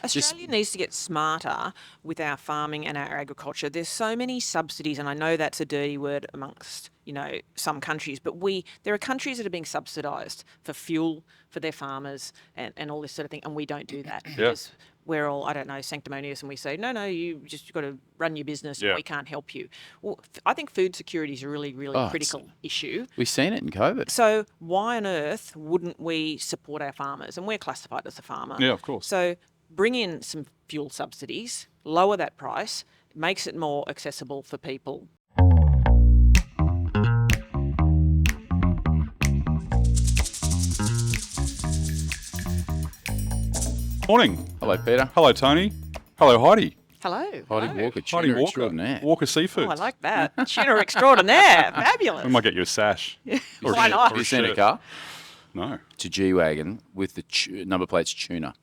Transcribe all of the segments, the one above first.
Australia needs to get smarter with our farming and our agriculture. There's so many subsidies, and I know that's a dirty word amongst, some countries, but there are countries that are being subsidised for fuel for their farmers and all this sort of thing, and we don't do that because we're all, sanctimonious, and we say, no, you've got to run your business and we can't help you. Well, I think food security is a really, really critical issue. We've seen it in COVID. So why on earth wouldn't we support our farmers? And we're classified as a farmer. Yeah, of course. So bring in some fuel subsidies, lower that price, makes it more accessible for people. Morning. Hello, Peter. Hello, Tony. Hello, Heidi. Hello. Heidi Walker, Heidi Tuna Walker. extraordinaire. Walker Seafood. Oh, I like that. Tuna extraordinaire. Fabulous. We might get you a sash. Why not? Have you seen a car? No. It's a G-Wagon with the number plate's Tuna.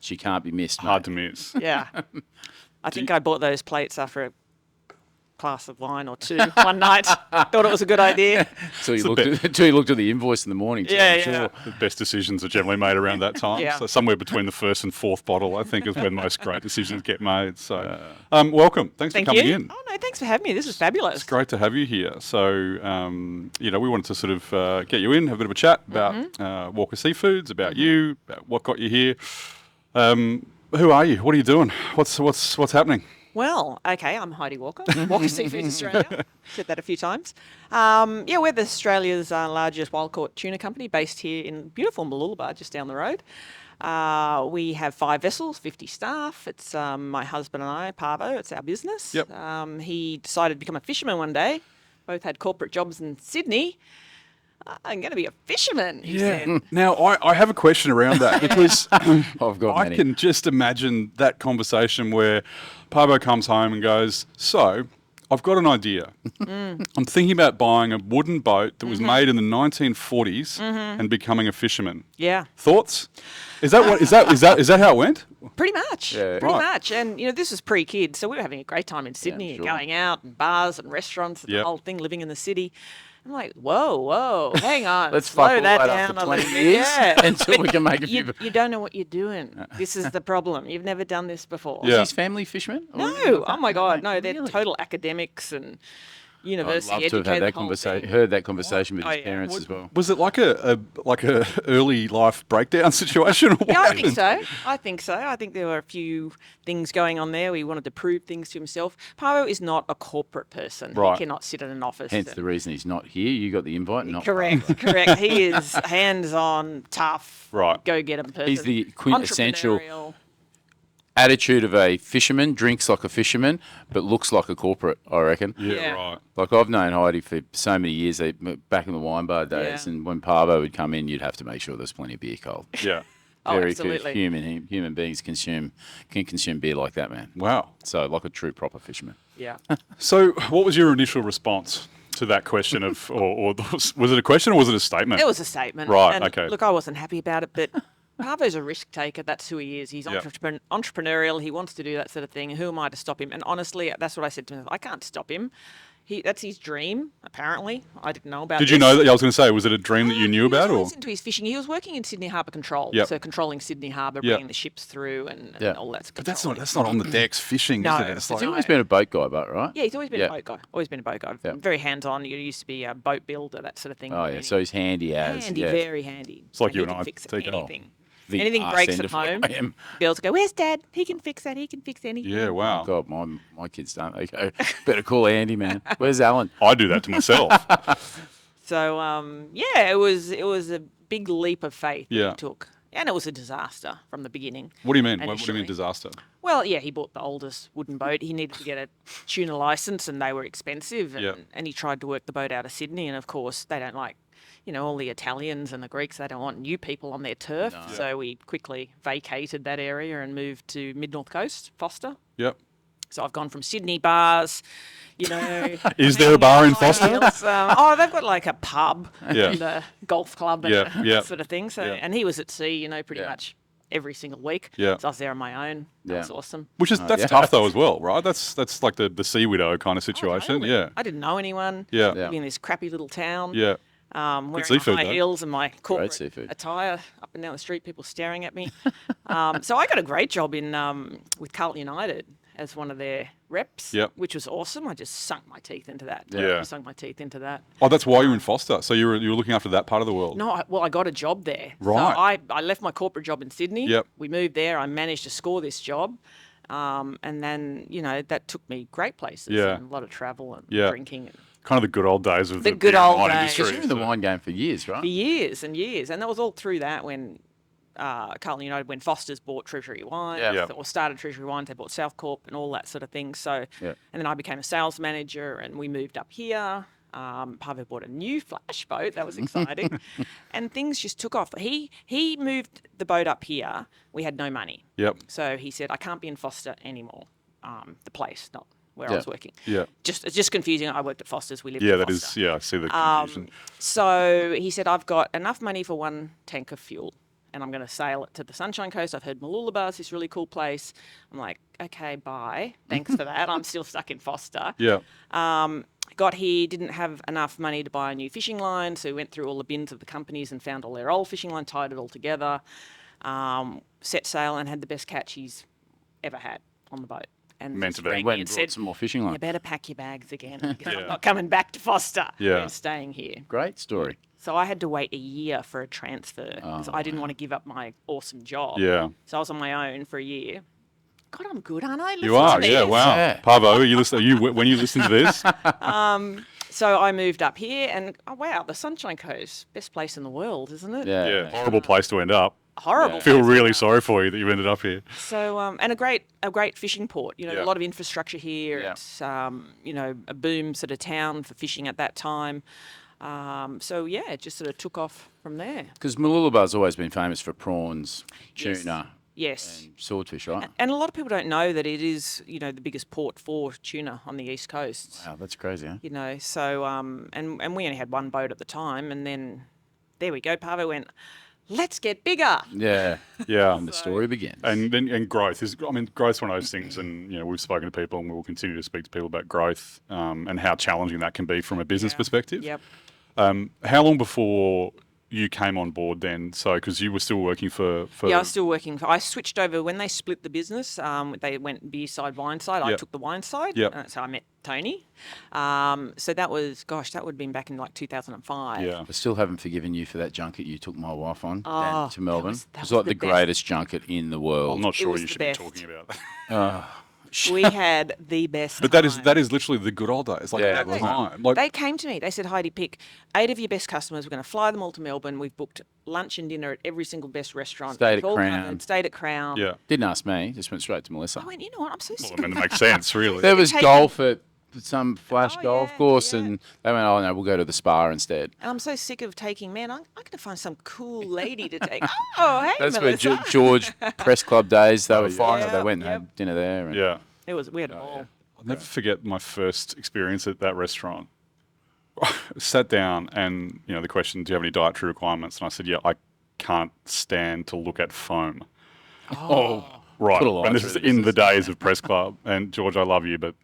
She can't be missed, mate. Hard to miss. Yeah. I think I bought those plates after a glass of wine or two one night. Thought it was a good idea. Until you looked at the invoice in the morning. Too, Yeah, I'm yeah. sure. The best decisions are generally made around that time. Yeah. So somewhere between the first and fourth bottle, I think, is when most great decisions get made. So, welcome. Thanks Thank for coming you. in. Oh, no, thanks for having me. This is fabulous. It's great to have you here. So, we wanted to sort of get you in, have a bit of a chat about Walker Seafoods, about you, about what got you here. Who are you? What are you doing? What's happening? Well, okay, I'm Heidi Walker, Walker Seafood Australia. Said that a few times. We're the Australia's largest wild-caught tuna company based here in beautiful Mooloolaba, just down the road. We have 5 vessels, 50 staff. It's my husband and I, Parvo. It's our business. Yep. He decided to become a fisherman one day. Both had corporate jobs in Sydney. I'm going to be a fisherman, he said. Now, I have a question around that because I've got I many. can just imagine that conversation where Parvo comes home and goes, so I've got an idea. I'm thinking about buying a wooden boat that was made in the 1940s and becoming a fisherman. Yeah. Thoughts? Is that how it went? Pretty much. Yeah. Pretty Right. much. And, this was pre-kids, so we were having a great time in Sydney, sure. going out and bars and restaurants and Yep. the whole thing, living in the city. I'm like, whoa, hang on. Let's slow fuck all that that down up a for 20 little bit. years Yeah. until we can make a few. You don't know what you're doing. This is the problem. You've never done this before. Yeah. Is his family fishermen? Or anything No. like that? Oh, my God. No, they're Really? total academics and I'd university love to have had educated, that the whole conversation. thing. Heard that conversation with Oh, his yeah. parents as well. Was it like a early life breakdown situation? Or what Yeah, I happened? think so. I think there were a few things going on there. He wanted to prove things to himself. Parvo is not a corporate person. Right. He cannot sit in an office. Hence the reason he's not here. You got the invite, not Correct. He is hands-on, tough, Right. go-get-'em person. He's the quintessential Entrepreneurial. attitude of a fisherman, drinks like a fisherman, but looks like a corporate, I reckon. Yeah, Yeah. right. Like I've known Heidi for so many years, back in the wine bar days, Yeah. and when Parvo would come in, you'd have to make sure there's plenty of beer cold. Yeah. Oh, Very few absolutely. human beings can consume beer like that, man. Wow. So like a true proper fisherman. Yeah. So, what was your initial response to that question of, or was it a question or was it a statement? It was a statement. Right, And okay. Look, I wasn't happy about it, but Parvo's a risk taker. That's who he is. He's Yep. entrepreneurial. He wants to do that sort of thing. Who am I to stop him? And honestly, that's what I said to him. I can't stop him. That's his dream, apparently. I didn't know about Did this. you know that? I was going to say, was it a dream that you knew about, He or? was into his fishing. He was working in Sydney Harbour Control, Yep. so controlling Sydney Harbour, Yep. bringing the ships through and Yeah. all that. But that's not on the decks fishing, No. is it? It's He's like, always been a boat guy, but right? Yeah, he's always been Yeah. a boat guy. Always been a boat guy. Yeah. Very hands-on. He used to be a boat builder, that sort of thing. Oh yeah, so he's handy as. handy, yeah. very handy. It's like So you he and can I, fix take it off. anything. The Anything arse breaks end at of what home, I am. girls go, "Where's Dad? He can fix that. He can fix anything." yeah, wow. God, my kids don't. They go, better call Andy, man. Where's Alan? I do that to myself. So it was a big leap of faith that Yeah. he took, and it was a disaster from the beginning. What do you mean? What do you Initially. mean disaster? Well, yeah, he bought the oldest wooden boat. He needed to get a tuna license, and they were expensive. And, Yeah. and he tried to work the boat out of Sydney, and of course they don't like, all the Italians and the Greeks. They don't want new people on their turf. So we quickly vacated that area and moved to Mid-North Coast, Foster. Yep. So I've gone from Sydney bars, Is there a bar in hanging out Foster? on hills. They've got like a pub Yeah. and a golf club and Yeah, yeah. that sort of thing. So, Yeah. and he was at sea, pretty Yeah. much every single week. Yeah. So I was there on my own. That Yeah. was awesome. Which is that's yeah. tough though as well, right? That's like the sea widow kind of situation. Totally. Yeah. I didn't know anyone. Yeah. Yeah. Living in this crappy little town. Yeah. wearing seafood, my high though. heels and my corporate seafood. attire up and down the street, people staring at me. So I got a great job in with Carlton United as one of their reps, Yep. which was awesome. I just sunk my teeth into that. Yeah. Sunk my teeth into that. Oh, that's why you were in Foster. So you were looking after that part of the world. No, I got a job there. Right. So I left my corporate job in Sydney. Yep. We moved there. I managed to score this job. And then, that took me great places. Yeah. And a lot of travel and Yeah. drinking. And Kind of the good old days of The the good beer old wine days. industry. Because you're in the wine game for years, right? for years and years. And that was all through that when Carlton United, when Foster's bought Treasury Wines, Yeah. Yeah. or started Treasury Wines, they bought South Corp and all that sort of thing. So, Yeah. and then I became a sales manager and we moved up here. Pavel bought a new flash boat. That was exciting. And things just took off. He moved the boat up here. We had no money. Yep. So he said, I can't be in Foster anymore. The place, not where I Yeah. was working. Yeah. It's just confusing. I worked at Foster's. We lived Yeah, in that Foster. is. Yeah, I see the confusion. So he said, I've got enough money for one tank of fuel and I'm going to sail it to the Sunshine Coast. I've heard Mooloolaba is this really cool place. I'm like, okay, bye. Thanks for that. I'm still stuck in Foster. Yeah. Got here, didn't have enough money to buy a new fishing line. So we went through all the bins of the companies and found all their old fishing line, tied it all together, set sail and had the best catch he's ever had on the boat. And Meant just to be. rang me Went and and brought said, some more fishing line. you better pack your bags again because Yeah. I'm not coming back to Foster. Yeah. I'm staying here. Great story. So I had to wait a year for a transfer because I didn't want to give up my awesome job. Yeah. So I was on my own for a year. God, I'm good, aren't I? You Listen are. to Yeah. this. Wow. Yeah. Pavo, when you listen to this? So I moved up here and, oh, wow, the Sunshine Coast, best place in the world, isn't it? Yeah. Yeah. Horrible place to end up. Horrible. Yeah. Feel place. really sorry for you that you ended up here. So, and a great fishing port. Yeah. A lot of infrastructure here. Yeah. It's, a boom sort of town for fishing at that time. So yeah, it just sort of took off from there. Because Mooloolaba's always been famous for prawns, Yes. tuna, Yes. and swordfish, right? And a lot of people don't know that it is, the biggest port for tuna on the east coast. Wow, that's crazy, huh? So and we only had one boat at the time, and then there we go. Pavo went, let's get bigger. Yeah. Yeah. And the story begins. And growth is, growth's one of those things, and we've spoken to people, and we will continue to speak to people about growth and how challenging that can be from a business perspective. Yep. How long before you came on board then? So, because you were still working for Yeah, I was still working. I switched over when they split the business. They went beer side, wine side. I Yep. took the wine side. Yep. So I met Tony. So that was, that would have been back in like 2005. yeah. I still haven't forgiven you for that junket you took my wife on Oh, down to Melbourne. that It was was like the the best. greatest junket in the world. I'm not sure was you the should best. be talking about that. We had the best But time. that is literally the good old days. Like Yeah, at the it was. time. Like, They came to me. They said, Heidi, pick 8 of your best customers. We're going to fly them all to Melbourne. We've booked lunch and dinner at every single best restaurant. Stayed It's at all Crown. covered. Stayed at Crown. yeah. Didn't ask me, just went straight to Melissa. I went, you know what? I'm so Well, sick I mean, of it makes sense, really. There was taking- golf at some flash Oh, golf yeah, course, yeah. and they went, oh, no, we'll go to the spa instead. And I'm so sick of taking men. I'm going to find some cool lady to take. Oh, hey, That's where Melissa. George Press Club days, they were yeah. fine. They Yeah, went and yep. had dinner there. And Yeah. We had a ball. I'll never forget my first experience at that restaurant. I sat down and, the question, do you have any dietary requirements? And I said, yeah, I can't stand to look at foam. Oh, Right. Put a line And this through is the in the business. days of Press Club. And George, I love you, but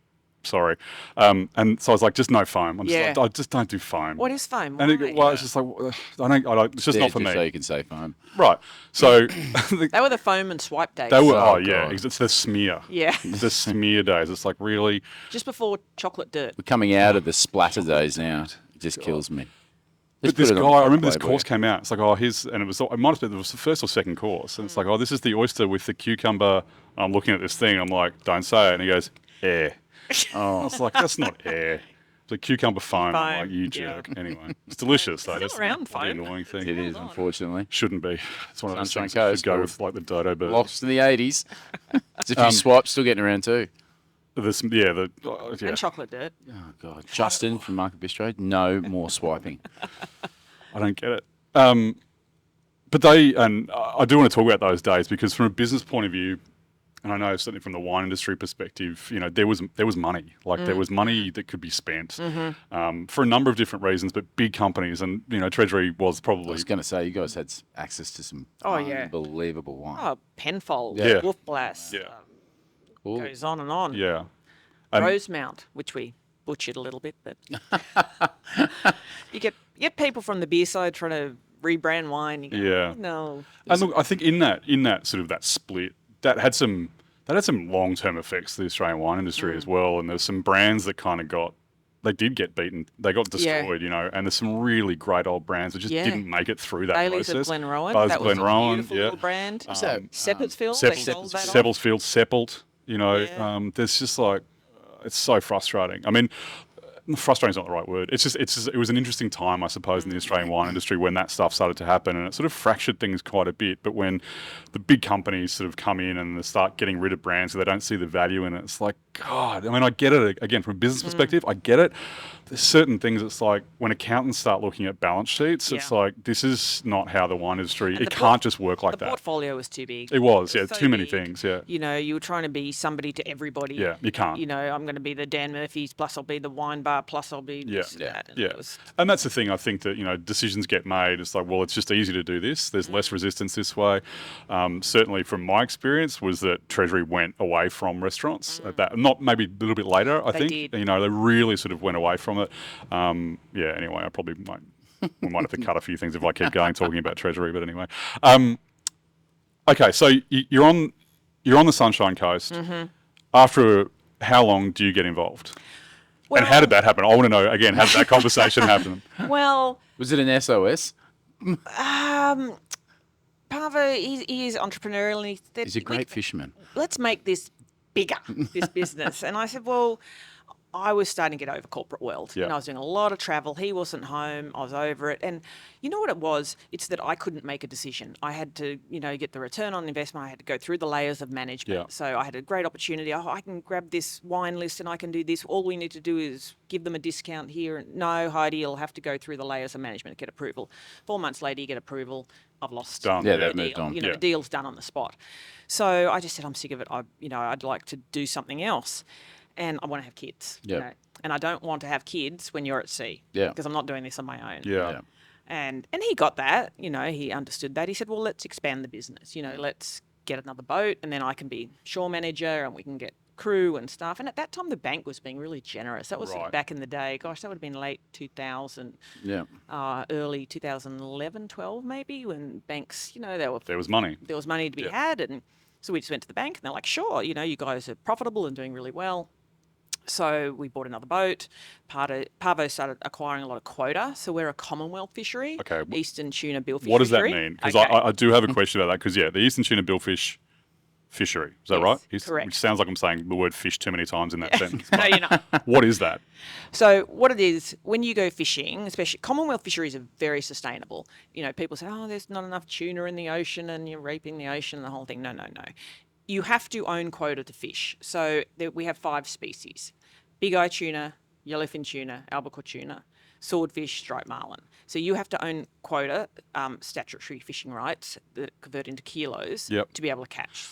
sorry. And so I was like, just no foam. I'm just Yeah. like, I just don't do foam. What is foam? And Why? it's just like, it's just there, not for just me. so you can say fine. Right. So They were the foam and swipe days. they were, Oh, yeah, God. it's the smear. Yeah. It's the smear days. It's like really, Just before chocolate dirt. We're coming out of the splatter days now. It just kills me. but Just this put it guy, on I remember this Playboy. course came out. It's like, and it might have been, it was the first or second course. And it's like, this is the oyster with the cucumber. I'm looking at this thing. I'm like, don't say it. And he goes, air. I was like, that's not air. It's a cucumber foam. I'm like, Foam, you yeah. jerk. Anyway, it's delicious though. Still That's around, the foam. annoying thing. It is, unfortunately. Shouldn't be. It's one of those Sunshine things that Coast, should go or with like the dodo bird. Lost in the 80s. It's a few swipes still getting around too. Yeah. And chocolate dirt. Oh, God. Justin from Market Bistro, no more swiping. I don't get it. But I do want to talk about those days because from a business point of view, and I know certainly from the wine industry perspective, there was money. Like there was money that could be spent for a number of different reasons, but big companies and Treasury was I probably was going to say, you guys had access to some Oh, yeah. unbelievable wine. Oh, Penfold, Yeah. Wolf Blass. Yeah. Cool. Goes on and on. yeah. And Rosemount, which we butchered a little bit, but you get people from the beer side trying to rebrand wine. You go, Yeah. no. And look, I think in that sort of that split, that had some long-term effects to the Australian wine industry as well. And there's some brands that kind of they did get beaten. They got destroyed, and there's some really great old brands that just didn't make it through that Bailey's process. of Glenrowan. Bailey's That of was a Glenrowan, beautiful little brand. Seppeltsfield. They sold that off. Seppeltsfield, Seppelt, there's just like, it's so frustrating. I mean, frustrating is not the right word. It's just it was an interesting time, I suppose, in the Australian wine industry when that stuff started to happen, and it sort of fractured things quite a bit. But when the big companies sort of come in and they start getting rid of brands so they don't see the value in it, it's like, God, I mean, I get it. Again, from a business perspective, I get it. There's certain things, it's like when accountants start looking at balance sheets, it's like, this is not how the wine industry, it can't just work like that. The portfolio was too big. It was, so too many big. things, yeah. You were trying to be somebody to everybody. Yeah, you can't. I'm going to be the Dan Murphy's, plus I'll be the wine bar, plus I'll be this and that. And And that's the thing, I think that, decisions get made. It's like, well, it's just easy to do this. There's less resistance this way. Certainly from my experience was that Treasury went away from restaurants at that, not maybe a little bit later, I think. Did. They really sort of went away from it. Anyway, I probably we might have to cut a few things if I keep going talking about Treasury, but anyway. Okay, so you're on the Sunshine Coast. After how long do you get involved? And how did that happen? I want to know, again, how did that conversation happen? Well, Was it an SOS? Parvo, he is entrepreneurial and he said, He's a great fisherman. let's make this bigger, this business. And I said, well, I was starting to get over corporate world. Yeah. And I was doing a lot of travel. He wasn't home. I was over it. And you know what it was? It's that I couldn't make a decision. I had to, get the return on investment. I had to go through the layers of management. Yeah. So I had a great opportunity. Oh, I can grab this wine list and I can do this. All we need to do is give them a discount here. No, Heidi, you'll have to go through the layers of management to get approval. 4 months later, you get approval. I've lost Done. Yeah, the they've moved deal. on. The deal's done on the spot. So I just said, I'm sick of it. I'd like to do something else. And I want to have kids. Yep. And I don't want to have kids when you're at sea. Yeah. Because I'm not doing this on my own. Yeah. And he got that. He understood that. He said, well, let's expand the business. Let's get another boat, and then I can be shore manager, and we can get crew and stuff. And at that time, the bank was being really generous. That was Right. back in the day. Gosh, that would have been late 2000, Yeah. early 2011, 12 maybe, when banks, There was money. there was money to be had. And so we just went to the bank, and they're like, sure, you guys are profitable and doing really well. So we bought another boat. Parvo started acquiring a lot of quota. So we're a Commonwealth fishery. Okay. Eastern tuna billfish What does that fishery. mean? Because Okay. I do have a question about that. Because, the Eastern Tuna Billfish fishery. Is that Yes, right? correct. Which sounds like I'm saying the word fish too many times in that sentence. No, but you're not. What is that? So what it is, when you go fishing, especially Commonwealth fisheries are very sustainable. People say, oh, there's not enough tuna in the ocean and you're raping the ocean and the whole thing. No. You have to own quota to fish. So we have 5 species. Bigeye tuna, yellowfin tuna, albacore tuna, swordfish, striped marlin. So you have to own quota, statutory fishing rights that convert into kilos Yep. to be able to catch.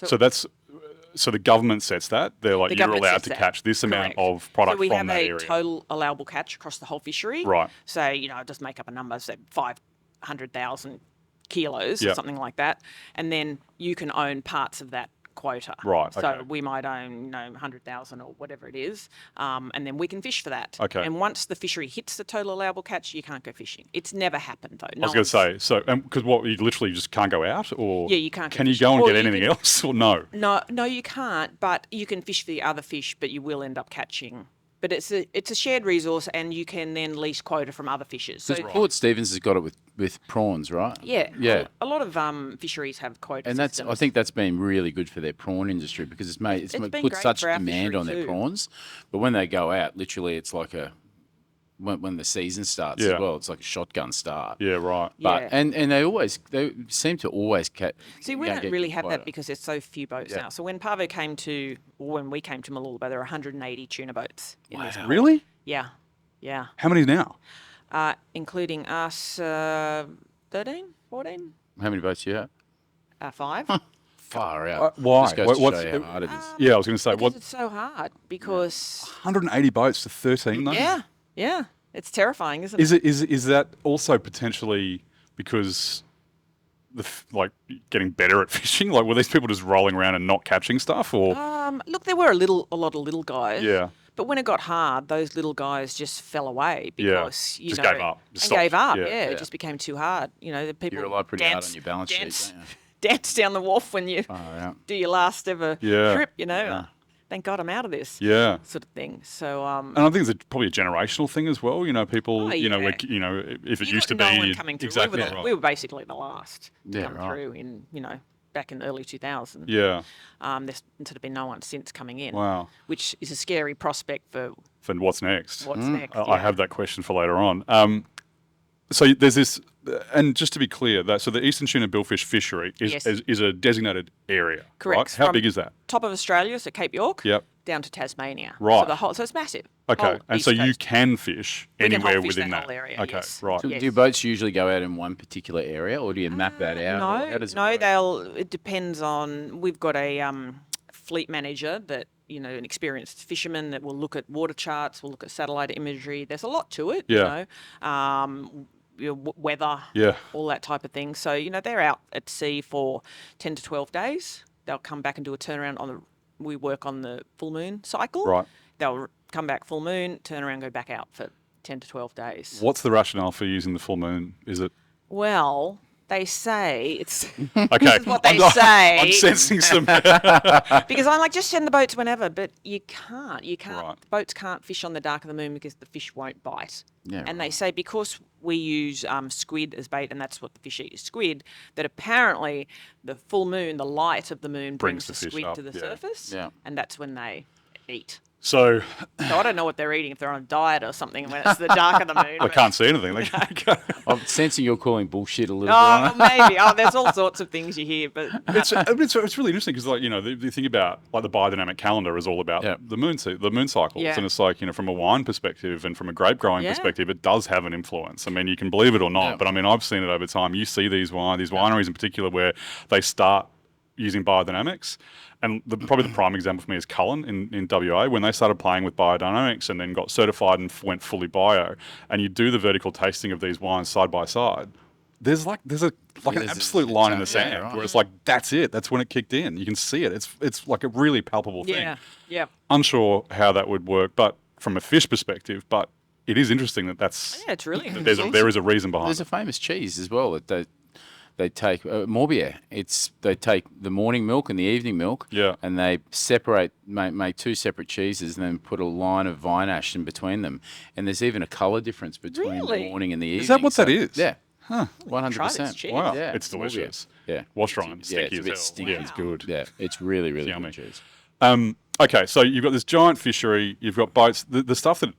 So the government sets that. They're like, The you're government allowed sets to that. catch this amount Correct. of product so we from have that a area. total allowable catch across the whole fishery. Right. So, just make up a number, so 500,000 kilos Yep. or something like that. And then you can own parts of that quota. Right, So okay. we might own, 100,000 or whatever it is, and then we can fish for that. Okay. And once the fishery hits the total allowable catch, you can't go fishing. It's never happened though. I was going to say, so, because you literally just can't go out? Or Yeah, you can't go Can you fishing. go and Or get you anything can- else or no? No, you can't. But you can fish for the other fish, but you will end up catching. But it's a shared resource, and you can then lease quota from other fishers. So Because Port Stephens has got it with prawns, right? yeah, Yeah. A lot of fisheries have quota And I systems. think that's been really good for their prawn industry because it's been put great such for our demand on fishery their too. prawns. But when they go out, literally, it's like when the season starts Yeah. as well. It's like a shotgun start. Yeah, right. But Yeah. and they seem to always catch. See, we don't really have that because there's so few boats now. So when we came to Mooloolaba, there were 180 tuna boats in this port. Really? Yeah. How many now? Including us, 13, 14, How many boats do you have? 5. Far out. Why? Just goes to What's- show you how hard it is. Yeah, I was going to say, Because what? it's so hard. Because 180 boats to 13 though? yeah, it's terrifying, isn't it? Is that also potentially because getting better at fishing? Like, were these people just rolling around and not catching stuff, or Look, there were a lot of little guys. Yeah. But when it got hard, those little guys just fell away because Just gave up. Just and gave stopped. up. Yeah. Yeah, it just became too hard. You know, the people You rely pretty hard on your balance sheet, dance, don't you? dance down the wharf when you yeah. do your last ever Yeah. trip. You know, thank God I'm out of this. Yeah. Sort of thing. So And I think it's probably a generational thing as well. You know, people. Oh, You know, yeah. if it you used to got be no one coming through. exactly we right. we were basically the last to Yeah, come right. through in back in the early 2000s. Yeah. There's sort of been no one since coming in. Wow. Which is a scary prospect for For what's next? what's next. I have that question for later on. So there's this, and just to be clear, that so the Eastern Tuna Billfish fishery is Yes. is a designated area. Correct. Right? How From big is that? top of Australia, so Cape York, Yep. down to Tasmania. Right. So it's massive. Okay. Whole And east so you coast. can fish We can anywhere whole fish within that that. whole area, Okay. yes. Right. So Yes. do your boats usually go out in one particular area, or do you map that out? or how does it work? It depends on. We've got a fleet manager that an experienced fisherman that will look at water charts, will look at satellite imagery. There's a lot to it. Yeah. Weather. Yeah. All that type of thing. So they're out at sea for 10 to 12 days. They'll come back and do a turnaround on the. We work on the full moon cycle. Right. They'll come back full moon, turn around, go back out for 10 to 12 days. What's the rationale for using the full moon? Is it Well, they say it's okay? this is what they say. I'm sensing some. Because I'm like, just send the boats whenever, but you can't. You can't. Right. The boats can't fish on the dark of the moon because the fish won't bite. Yeah, and they say because we use squid as bait, and that's what the fish eat is squid, that apparently the full moon, the light of the moon, brings the the fish squid up, to the yeah. surface. Yeah. And that's when they eat. So So I don't know what they're eating, if they're on a diet or something, when it's the dark of the moon. I but- can't see anything. I'm sensing you're calling bullshit a little Oh, bit. maybe. Oh, there's all sorts of things you hear, but it's really interesting because you think about like the biodynamic calendar is all about Yeah. the moon cycles, Yeah. and it's like from a wine perspective and from a grape growing Yeah. perspective, it does have an influence. I mean, you can believe it or not, Yeah. but I mean, I've seen it over time. You see these wineries in particular where they start using biodynamics. And probably the prime example for me is Cullen in WA, when they started playing with biodynamics and then got certified and went fully bio. And you do the vertical tasting of these wines side by side. There's an absolute line in the sand right. where it's like, that's it. That's when it kicked in. You can see it. It's like a really palpable thing. yeah. Unsure how that would work, but from a fish perspective, but it is interesting that's Yeah, it's really that there is a reason behind There's it. a famous cheese as well that they take Morbier. They take the morning milk and the evening milk, Yeah. and they make two separate cheeses, and then put a line of vine ash in between them. And there's even a colour difference between Really? the morning and the evening. Is that what that is? Yeah, Huh. 100%. Try this cheese. Wow. Yeah, It's delicious. Morbier. Yeah, Wash dry and yeah, stinky it's a as bit hell. stinky. Yeah, it's good. Yeah, it's really Yummy. good cheese. Okay, so you've got this giant fishery. You've got boats. The stuff that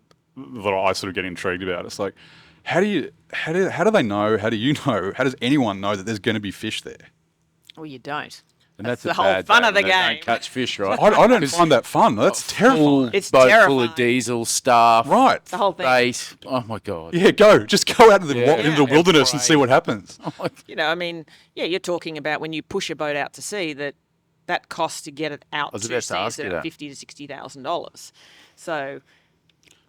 I sort of get intrigued about. It's like, how do they know? How do you know? How does anyone know that there's going to be fish there? Well, you don't. And That's that's the a whole bad fun day of the when they don't game. catch fish, right? I don't find that fun. That's terrifying. Full It's boat full terrifying. of diesel, staff, Right. The whole thing. bait. Oh my god! Yeah, just go out into the, into the Yeah. wilderness and see what happens. I mean, you're talking about when you push a boat out to sea, that cost to get it out was to about to sea ask is you about that. $50,000 to $60,000. So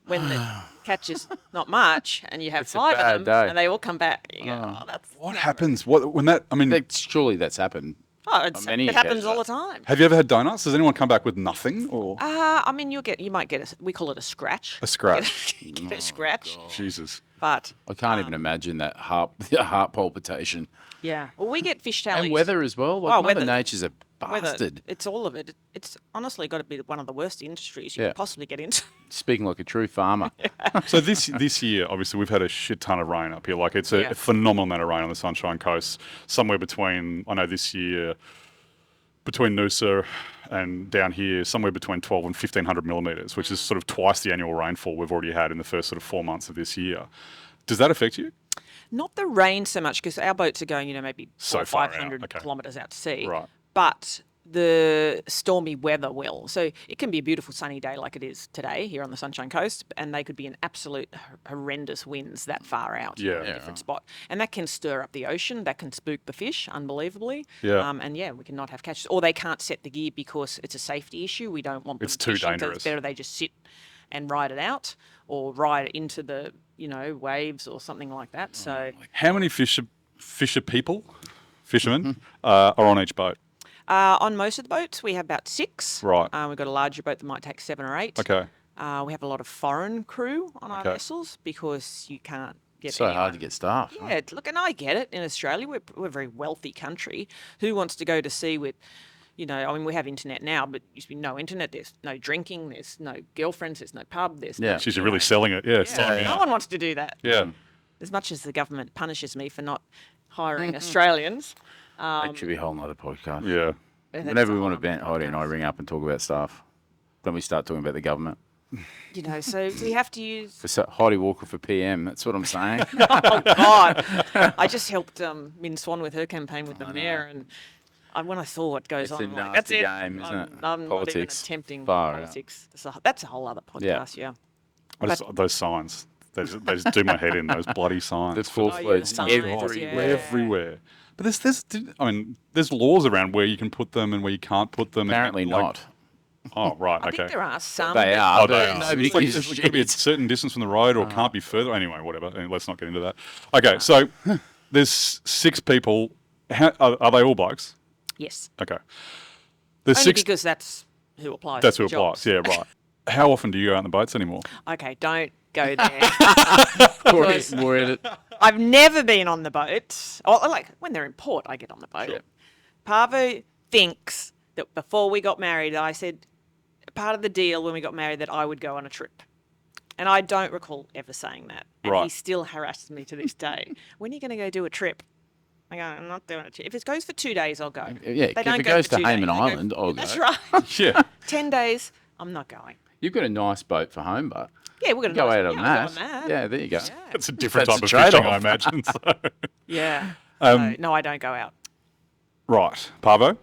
when the catch is not much, and you have It's a 5 bad of them, day. and they all come back, you go, oh, that's What happens? When that? I mean, Surely that's happened. many it happens occasions. all the time. have you ever had donuts? Does anyone come back with nothing or I mean, you might get we call it a scratch. a scratch? Get a scratch, Jesus. but I can't even imagine that heart palpitation. yeah. Well, we get fish tallies. And weather as well. Like Oh, Mother weather- Nature's a Weather, bastard. it's all of it. It's honestly got to be one of the worst industries you Yeah. could possibly get into. Speaking like a true farmer. So this year, obviously, we've had a shit ton of rain up here. Like it's a Yeah. phenomenal amount of rain on the Sunshine Coast. Somewhere between, I know this year, between Noosa and down here, somewhere between 12 and 1,500 millimetres, which is sort of twice the annual rainfall we've already had in the first sort of 4 months of this year. Does that affect you? Not the rain so much, because our boats are going, maybe So 400 or far out, 500 okay. kilometres out to sea. Right. But the stormy weather will. So it can be a beautiful sunny day like it is today here on the Sunshine Coast, and they could be an absolute horrendous winds that far out Yeah. in Yeah, a different spot. And that can stir up the ocean. That can spook the fish unbelievably. Yeah. And we can not have catches. Or they can't set the gear because it's a safety issue. We don't want them It's too fishing, so dangerous. it's better they just sit and ride it out or ride it into the, waves or something like that. So How many fishermen, are on each boat? on most of the boats, we have about 6. Right. We've got a larger boat that might take 7 or 8. Okay. We have a lot of foreign crew on our Okay. vessels because you can't get So hard anyone. to get staff. Yeah, Right? look, and I get it. In Australia, we're a very wealthy country. Who wants to go to sea with, I mean, we have internet now, but used to be no internet. There's no drinking. There's no girlfriends. There's no pub. There's Yeah. no, She's really selling it. Yeah, sign me no up. one wants to do that. Yeah. As much as the government punishes me for not hiring Australians. That should be a whole nother podcast. Yeah. and Whenever it's we a want to whole vent, Heidi and I podcast. ring up and talk about stuff. Then we start talking about the government. So we have to use. For Heidi Walker for PM, that's what I'm saying. Oh God! I just helped Min Swan with her campaign with the mayor, and when I saw what goes It's on, a I'm like, that's nasty it. game, isn't it? I'm not even Politics. attempting Far out. politics. That's a whole other podcast. Yeah. Those signs. They just do my head in, those bloody signs. The full Oh, yeah, fledged the signs, everywhere. yeah. Everywhere. But there's laws around where you can put them and where you can't put them. Apparently and, like- not. Oh, right. I okay. think there are some. They that- are, Oh, they but are. nobody It's like gives a there's gotta be a shit. certain distance from the road or can't be further. Anyway, whatever. Let's not get into that. Okay, so there's 6 people. Are they all blokes? Yes. Okay. There's Only 6. because that's who applies. That's for who the jobs. applies. Yeah, right. How often do you go out on the boats anymore? Okay, don't go there. More in it. I've never been on the boat. Or like when they're in port, I get on the boat. Sure. Parvo thinks that before we got married, I said part of the deal when we got married that I would go on a trip. And I don't recall ever saying that. And he Right. still harasses me to this day. When are you going to go do a trip? I go, I'm not doing it. If it goes for 2 days, I'll go. Yeah, They if don't it go goes for to 2 days, Hayman they go- Island, I'll go. That's right. Yeah. 10 days, I'm not going. You've got a nice boat for home, but Yeah, we're going to go out on yeah, that. I'll go on that. Yeah, there you go. Yeah. It's a different That's type a of fishing, trade-off. I imagine. So. Yeah. No, I don't go out. Right. Parvo?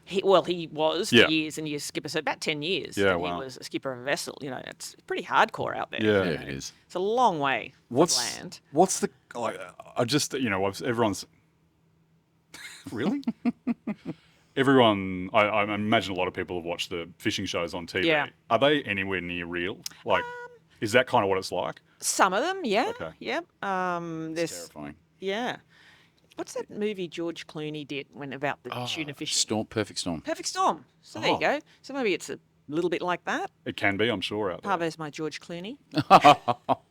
He was for Yeah. years and years skipper, so about 10 years. Yeah, that wow. He was a skipper of a vessel. It's pretty hardcore out there. Yeah. Yeah, it is. It's a long way from land. What's the... Like, I just, everyone's... Really? Everyone... I imagine a lot of people have watched the fishing shows on TV. Yeah. Are they anywhere near real? Like, is that kind of what it's like? Some of them, yeah. Okay. Yep. There's, Terrifying. yeah. What's that movie George Clooney did about the tuna fishing? Perfect storm. Perfect Storm. So there you Oh. go. So maybe it's a little bit like that. It can be, I'm sure, out there. Parvo's my George Clooney.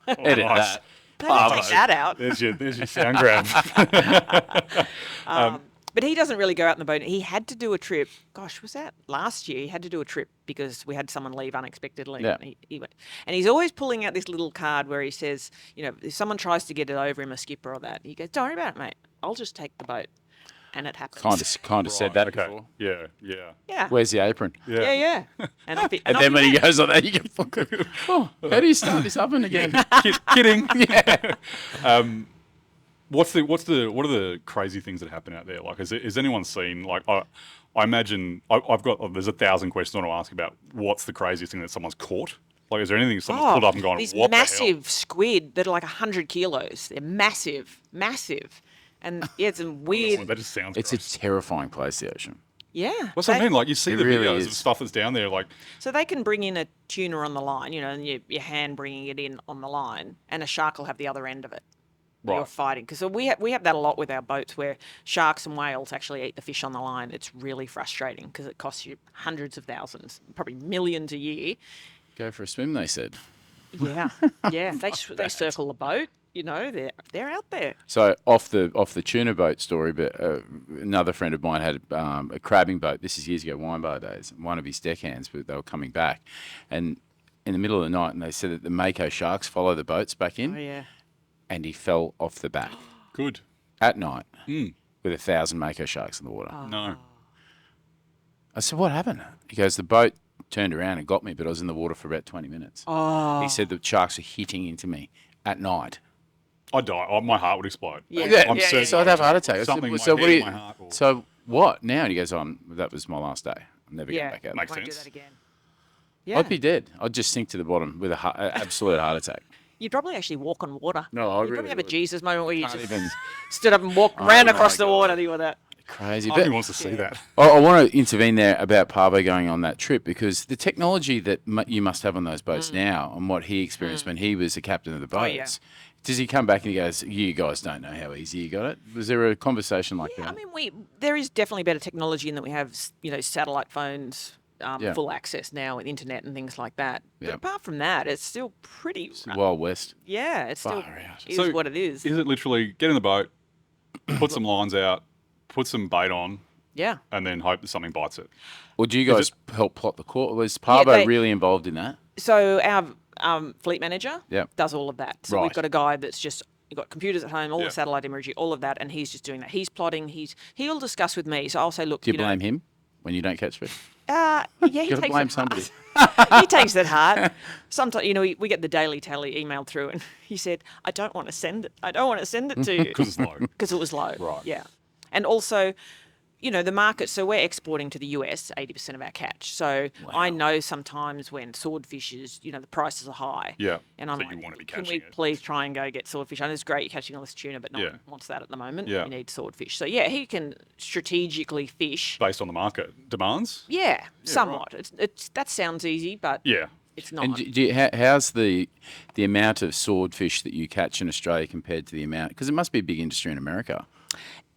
Edit nice. that. Maybe take that out. There's your sound grab. But he doesn't really go out on the boat. He had to do a trip. Gosh, was that last year? He had to do a trip because we had someone leave unexpectedly. Yeah. And he went. And he's always pulling out this little card where he says, if someone tries to get it over him, a skipper or that, he goes, don't worry about it, mate. I'll just take the boat. And it happens. Kind of said that okay. before. Yeah. Yeah. Where's the apron? Yeah. And, And then when he goes like that, you get fucking. Oh, how do you start this oven again? Kidding. Yeah. What are the crazy things that happen out there? Like, has anyone seen, like, I imagine, there's 1,000 questions I want to ask about what's the craziest thing that someone's caught? Like, is there anything someone's pulled up and gone, these what massive squid that are like 100 kilos. They're massive. And yeah, it's some the hell? weird. That just sounds It's gross. a terrifying place, the ocean. Yeah. What's that mean? Like, you see It the really videos is. of stuff that's down there, like, So they can bring in a tuna on the line, and your hand bringing it in on the line, and a shark will have the other end of it. You're right. fighting because we have that a lot with our boats where sharks and whales actually eat the fish on the line. It's really frustrating because it costs you hundreds of thousands, probably millions a year. Go for a swim, they said. Yeah, yeah. They circle the boat. They're out there. So off the tuna boat story, but another friend of mine had a crabbing boat. This is years ago, wine bar days. One of his deckhands, but they were coming back, and in the middle of the night, and they said that the mako sharks follow the boats back in, Oh yeah. and he fell off the back Good. at night with 1,000 mako sharks in the water. No. I said, "What happened?" He goes, "The boat turned around and got me, but I was in the water for about 20 minutes." Oh. He said the sharks were hitting into me at night. I'd die. My heart would explode. Yeah. I'm certain So I'd have a heart attack. I said, Something "Well, might so what hit do you? my heart or- So what now?" And he goes, that was my last day. I'm never Yeah. getting back out." Makes Won't do sense. that again. Yeah. I'd be dead. I'd just sink to the bottom with an absolute heart attack. You'd probably actually walk on water. No, I You'd really probably have a would. Jesus moment where you Can't just even- stood up and walked Oh ran my across the God. water with that. Crazy. Part of But me wants to see that. I want to intervene there about Parvo going on that trip because the technology that you must have on those boats now and what he experienced when he was the captain of the Oh, boats. yeah. Does he come back and he goes, "You guys don't know how easy you got it"? Was there a conversation like Yeah, that? I mean, there is definitely better technology in that we have, satellite phones, Yeah. full access now with internet and things like that. Yeah. But apart from that, it's still pretty. It's the Wild West. Yeah, it's still Far out. is what it is. Is it literally get in the boat, put some lines out, put some bait on, Yeah. and then hope that something bites it? Or do you Is guys help plot the course? Was Parbo they- really involved in that? So our fleet manager Yep. does all of that. So we've Right. got a guy that's just you've got computers at home, all Yeah. the satellite imagery, all of that, and he's just doing that. He's plotting. He'll discuss with me. So I'll say, look, Do you blame him when you don't catch fish? Yeah, he Gotta takes blame it somebody. hard. He takes it hard. Sometimes, we get the daily tally emailed through, and he said, I don't want to send it. I don't want to send it to you. Because it's low. Because it was low. Right. Yeah. And also, the market, so we're exporting to the US 80% of our catch. So I know sometimes when swordfish is, the prices are high. Yeah. And I'm So like, you wanna be can catching we it." please try and go get swordfish? I know it's great you're catching all this tuna, but no Yeah. one wants that at the moment. Yeah. We need swordfish. So yeah, he can strategically fish. Based on the market demands? Yeah, somewhat. It's that sounds easy, but Yeah. it's not. And how's the amount of swordfish that you catch in Australia compared to the amount? Because it must be a big industry in America.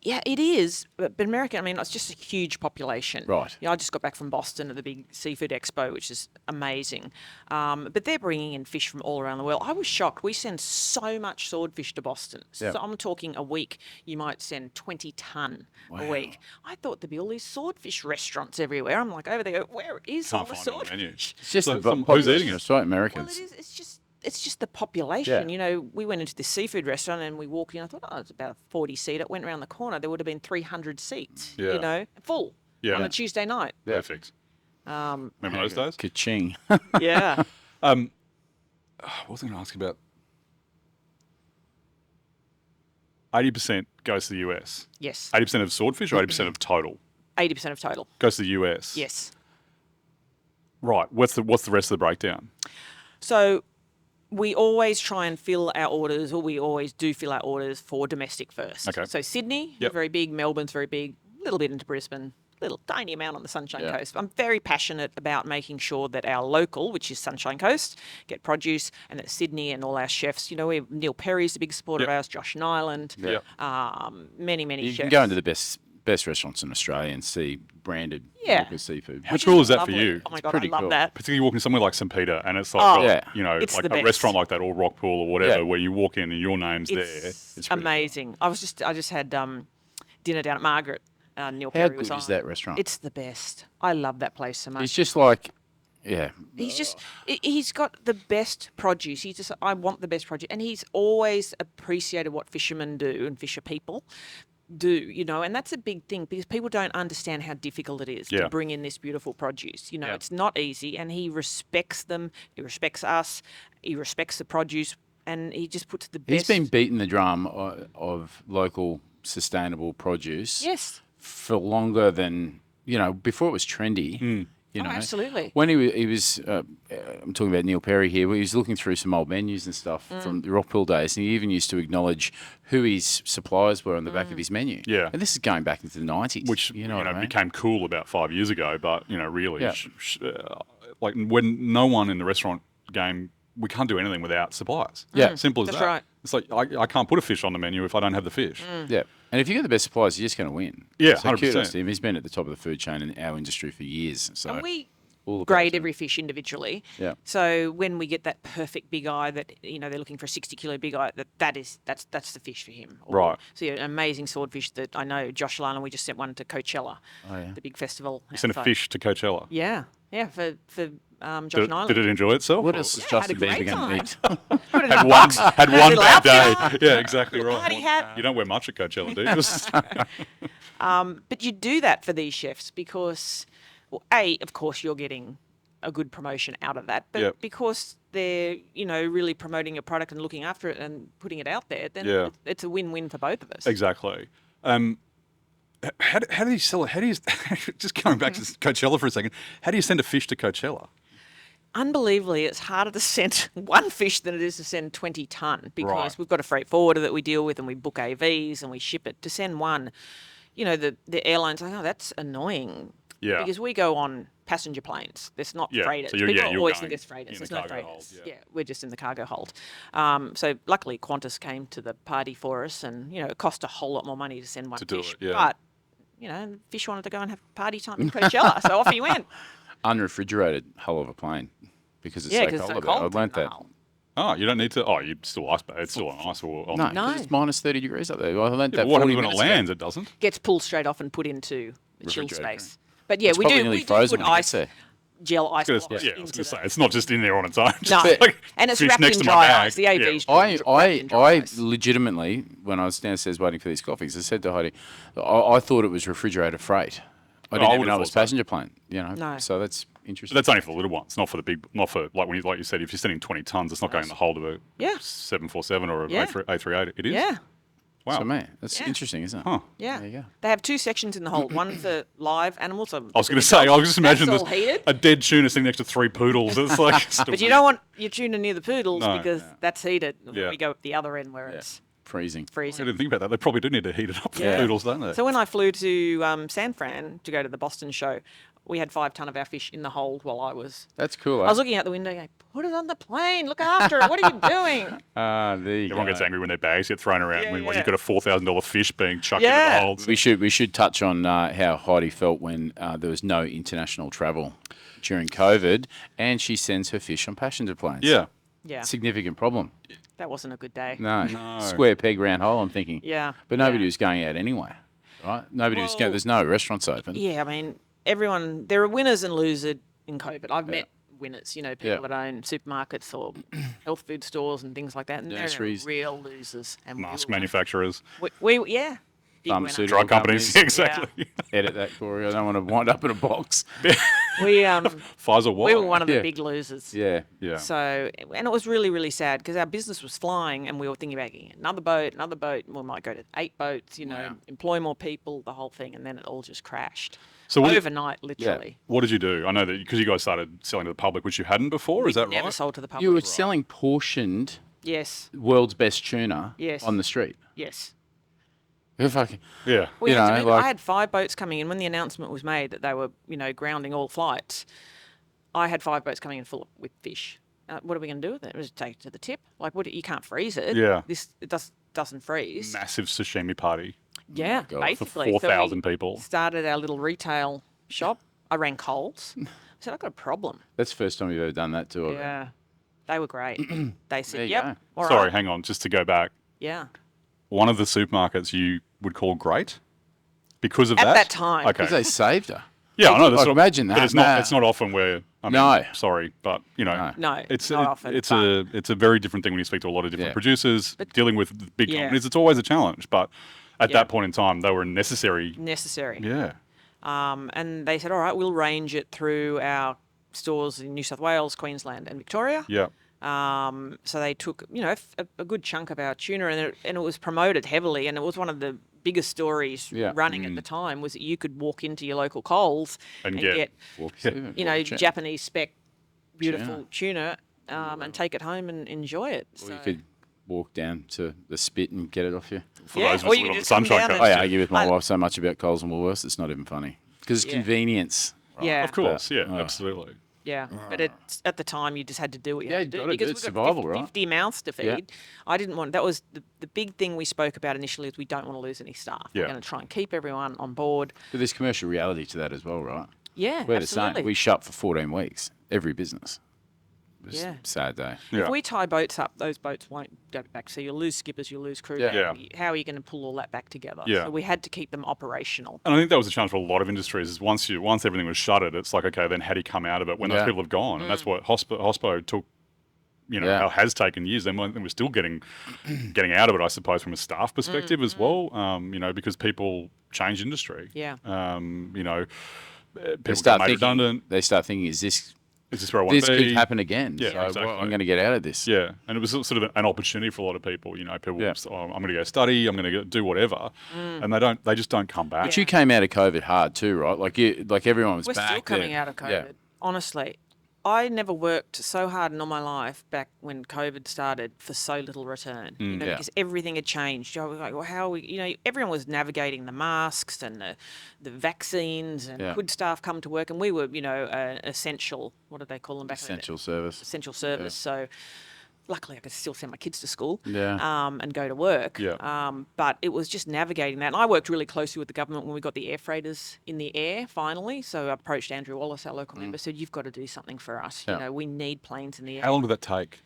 Yeah, it is. But America, it's just a huge population. Right. Yeah, I just got back from Boston at the big seafood expo, which is amazing. But they're bringing in fish from all around the world. I was shocked. We send so much swordfish to Boston. Yeah. So I'm talking a week, you might send 20 tonne a week. I thought there'd be all these swordfish restaurants everywhere. I'm like, over there, where is Can't all the find it on the menu. swordfish? It's just So the who's eating it? It's right, Well, Americans. it is. It's just the population. Yeah. We went into this seafood restaurant and we walked in. I thought, it's about a 40-seater. It went around the corner. There would have been 300 seats. Yeah. Full. Yeah. On a Tuesday night. Perfect. Remember those days? Ka-ching. Yeah. What was I going to ask you about? 80% goes to the US. Yes. 80% of swordfish or 80% of total 80% of total. goes to the US. Yes. Right. What's the rest of the breakdown? So we always try and fill our orders, or we always do fill our orders for domestic first. Okay. So Sydney, Yep. very big. Melbourne's very big. A little bit into Brisbane. Little tiny amount on the Sunshine Yeah. Coast. I'm very passionate about making sure that our local, which is Sunshine Coast, get produce, and that Sydney and all our chefs, Neil Perry's a big supporter Yep. of ours, Josh Niland, Yep. many You chefs. can go into the best restaurants in Australia and see branded Yeah. local seafood. How cool is that for Lovely. you? Oh my God, I pretty love cool. that. Particularly walking somewhere like St. Peter and it's like, Oh, got, yeah. It's like the a best. restaurant like that or Rockpool or whatever Yeah. where you walk in and your name's there. It's It's pretty cool. amazing. I just had dinner down at Margaret. Neil How Perry was good on. is that restaurant? It's the best. I love that place so much. It's just like, yeah. He's got the best produce. I want the best produce, and he's always appreciated what fishermen do and fisher people do, and that's a big thing because people don't understand how difficult it is Yeah. to bring in this beautiful produce. Yeah. It's not easy, and he respects them. He respects us. He respects the produce, and he just puts the He's best. been beating the drum of local sustainable produce Yes. for longer than, before it was trendy. You know, absolutely. When he was I'm talking about Neil Perry here, he was looking through some old menus and stuff from the Rockpool days, and he even used to acknowledge who his suppliers were on the back of his menu. Yeah. And this is going back into the 90s. Which you know what I mean? became cool about 5 years ago, but really, Yeah. like when no one in the restaurant game, we can't do anything without suppliers. Yeah. Simple as That's that. right. It's like I can't put a fish on the menu if I don't have the fish. Yeah. And if you get the best suppliers, you're just going to win. Yeah, so kudos 100%. to him. He's been at the top of the food chain in our industry for years. So And we all the grade praise. every fish individually. Yeah. So when we get that perfect big eye that they're looking for a 60-kilo big eye, that's the fish for him. Right. So an amazing swordfish that I know Josh Lana, we just sent one to Coachella, yeah. the big festival. You sent a outside. fish to Coachella. Yeah, for Josh Did, Nyland. did it enjoy itself? What or- else has Yeah, had a Justin Bieber great going to time. eat? Put it in a Had one, box. had one little bad outfit day. Yeah, exactly right. party hat. You don't wear much at Coachella, do you? But you do that for these chefs because, well, of course, you're getting a good promotion out of that, but Yep. because they're, really promoting your product and looking after it and putting it out there, then Yeah. it's a win-win for both of us. Exactly. How do you sell it? How do you just going back to Coachella for a second? How do you send a fish to Coachella? Unbelievably, it's harder to send one fish than it is to send 20 tonne because Right. we've got a freight forwarder that we deal with and we book AVs and we ship it. To send one, the airline's like, oh, that's annoying. Yeah. Because we go on passenger planes. There's not Yeah, freighters. so you're- People yeah, you're always going think there's freighters. in There's the no cargo freighters. hold, yeah. We're just in the cargo hold. So luckily Qantas came to the party for us and, it cost a whole lot more money to send one To do fish. it, yeah. But, the fish wanted to go and have party time in Coachella, so off he went. unrefrigerated hull of a plane because it's Yeah, so 'cause it's cold so about it. cold I learnt in the that. hull. Oh, you don't need to. Oh, you still ice, but it's still on ice or on. No, No. 'cause it's minus 30 degrees up there. I learnt Yeah, that but what 40 happens when it minutes ago. lands? It doesn't. Gets pulled straight off and put into the chill Refrigerator. space. But yeah, It's we probably do. nearly We do frozen put when it gets ice, there. gel ice Yeah, I blocks was into going to the. say it's not just in there on its own. No, Just like and it's fish wrapped next in to my dry bag. ice. The Yeah. AV's I ice. legitimately, when I was downstairs waiting for these coffees, I said to Heidi, I thought it was refrigerator freight. I didn't I even would've know it was thought so. passenger plane. You know, No. so that's interesting. But that's only for the little ones, not for the big. Not for like like you said, if you're sending 20 tons, it's not going in the hold of a Yeah. 747 or an Yeah. A38. It is. Yeah, Wow. So, man, that's Yeah. interesting, isn't it? Huh. yeah. There you go. They have two sections in the hold. One for live animals. I was going to say, I was just imagining That's all this, heated. a dead tuna sitting next to 3 poodles. It's like, But you don't want your tuna near the poodles No. because that's heated. Yeah. We go up the other end where it's Freezing. I freezing. didn't think about that. They probably do need to heat it up for Yeah. poodles, don't they? So when I flew to San Fran to go to the Boston show, we had 5 ton of our fish in the hold while I was. That's cool. I was looking out the window going, put it on the plane. Look after it. What are you doing? There you Everyone go. gets angry when their bags get thrown around Yeah, when yeah. you've got a $4,000 fish being chucked into Yeah. the hold. We should touch on how Heidi felt when there was no international travel during COVID, and she sends her fish on passenger planes. Yeah. Yeah, Significant problem. that wasn't a good day. No. Square peg, round hole, I'm thinking. Yeah. But nobody yeah. was going out anyway, right? Nobody was going. Well- There's no restaurants open. Yeah, I mean, everyone, there are winners and losers in COVID. I've met winners, people Yeah. that own supermarkets or health food stores and things like that. And Nurseries. they're real losers. And Mask we were- manufacturers, yeah. Big Pharmaceutical drug companies. companies. Exactly. Edit that, Corey. I don't want to wind up in a box. winner. We, Pfizer what? we were one of the Yeah. big losers. Yeah. Yeah. So, and it was really, really sad because our business was flying and we were thinking about getting another boat. We might go to 8 boats, employ more people, the whole thing. And then it all just crashed. So what did- Overnight, literally. What did you do? I know that because you guys started selling to the public, which you hadn't before. Is that Never right? sold to the public. You were selling portioned Yes, world's best tuna Yes. on the street. yes. You're fucking. Yeah. We You had to know, move- like- I had 5 boats coming in when the announcement was made that they were, grounding all flights. I had 5 boats coming in full with fish. What are we going to do with it? It was take it to the tip. Like, you can't freeze it. Yeah. It doesn't freeze. Massive sashimi party Yeah, God. for basically. 4,000 so we people. started our little retail shop. I ran Coles. I said, I've got a problem. That's the first time you've ever done that too. Yeah. They were great. They said, There you yep. go. All right. Sorry, hang on. Just to go back, Yeah. one of the supermarkets you would call great because of At that? that time. Okay. Because they saved her. Yeah, I know. That's Like, what, imagine but that. it's not. Nah. It's not often where. I mean, No. Sorry, but No, it's not often, It's but- it's a very different thing when you speak to a lot of different Yeah. producers dealing with big Yeah. companies. It's always a challenge, but at Yeah. that point in time, they were necessary. Necessary. Yeah. And they said, all right, we'll range it through our stores in New South Wales, Queensland, and Victoria. Yeah. So they took, a good chunk of our tuna, and it was promoted heavily, and it was one of the biggest stories Yeah. running at the time was that you could walk into your local Coles And and get- get, Japanese spec, beautiful tuna, and take it home and enjoy it. Or So, you could walk down to the spit and get it off you. For Yeah, those of or us you who could love the just come Sunshine down Coast. and- I argue with my I- wife so much about Coles and Woolworths, it's not even funny. Because it's Yeah. convenience. yeah, Of course. Yeah. Oh. Absolutely. yeah. But it's, at the time, you just had to do what you Yeah, had you to do gotta do because it, we've survival, got right? 50 mouths to feed. Yeah. I didn't want. That was the big thing we spoke about initially. Is we don't want to lose any staff. Yeah. We're going to try and keep everyone on board. But there's commercial reality to that as well, right? Yeah, We're the absolutely. same. We shut for 14 weeks, every business. It was Yeah. a sad day. Yeah. If we tie boats up, those boats won't go back. So you'll lose skippers, you'll lose crew. Yeah. Yeah. How are you going to pull all that back together? Yeah. So we had to keep them operational. And I think that was a challenge for a lot of industries. Is once everything was shuttered, it's like, okay, then how do you come out of it when those Yeah. people have gone? And that's what Hospo took. Yeah. Has taken years. Then we're still getting out of it, I suppose, from a staff perspective as well. Because people change industry. Yeah. People They get start made thinking. redundant. They start thinking, is this where I want this to be? could happen again? Yeah, so what- exactly. I'm going to get out of this. Yeah, and it was sort of an opportunity for a lot of people. People, Yeah. I'm going to go study, I'm going to do whatever, and they just don't come back. But you came out of COVID hard too, right? Like everyone was We're back still coming there. out of COVID. Yeah. Honestly, I never worked so hard in all my life back when COVID started for so little return. yeah. Because everything had changed. I was like, well, how are we? Everyone was navigating the masks and the vaccines, and Yeah. could staff come to work? And we were, essential. What did they call them back then? Essential service. Essential service. So luckily I could still send my kids to school Yeah. and go to work. Yeah. But it was just navigating that. And I worked really closely with the government when we got the air freighters in the air finally. So I approached Andrew Wallace, our local member, said, you've got to do something for us. Yeah. You know, we need planes in the air. How long did that take?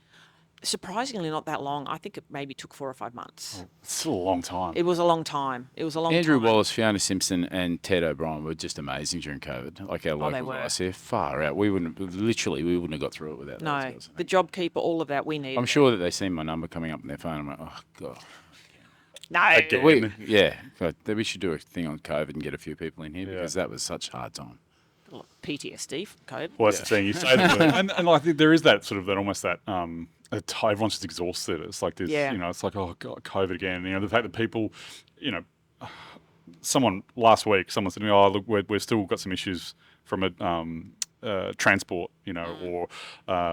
Surprisingly not that long. I think it maybe took 4 or 5 months. It's still a long time. It was a long time. It was a long Andrew time. Wallace, Fiona Simpson, and Ted O'Brien were just amazing during COVID. Like our they local were. guys here, far out. We wouldn't have got through it without those No, guys. the JobKeeper, all of that we needed. I'm sure that they see my number coming up on their phone. I'm like, oh god. No. Again. God, we should do a thing on COVID and get a few people in here Yeah. because that was such a hard time. PTSD from COVID. Well, that's the thing. You say that, and I think there is that sort of that almost that everyone's just exhausted. It's like this, Yeah. you know, it's like, oh God, COVID again. You know, the fact that people, you know, last week, someone said to me, oh, look, we've still got some issues from a transport, you know, or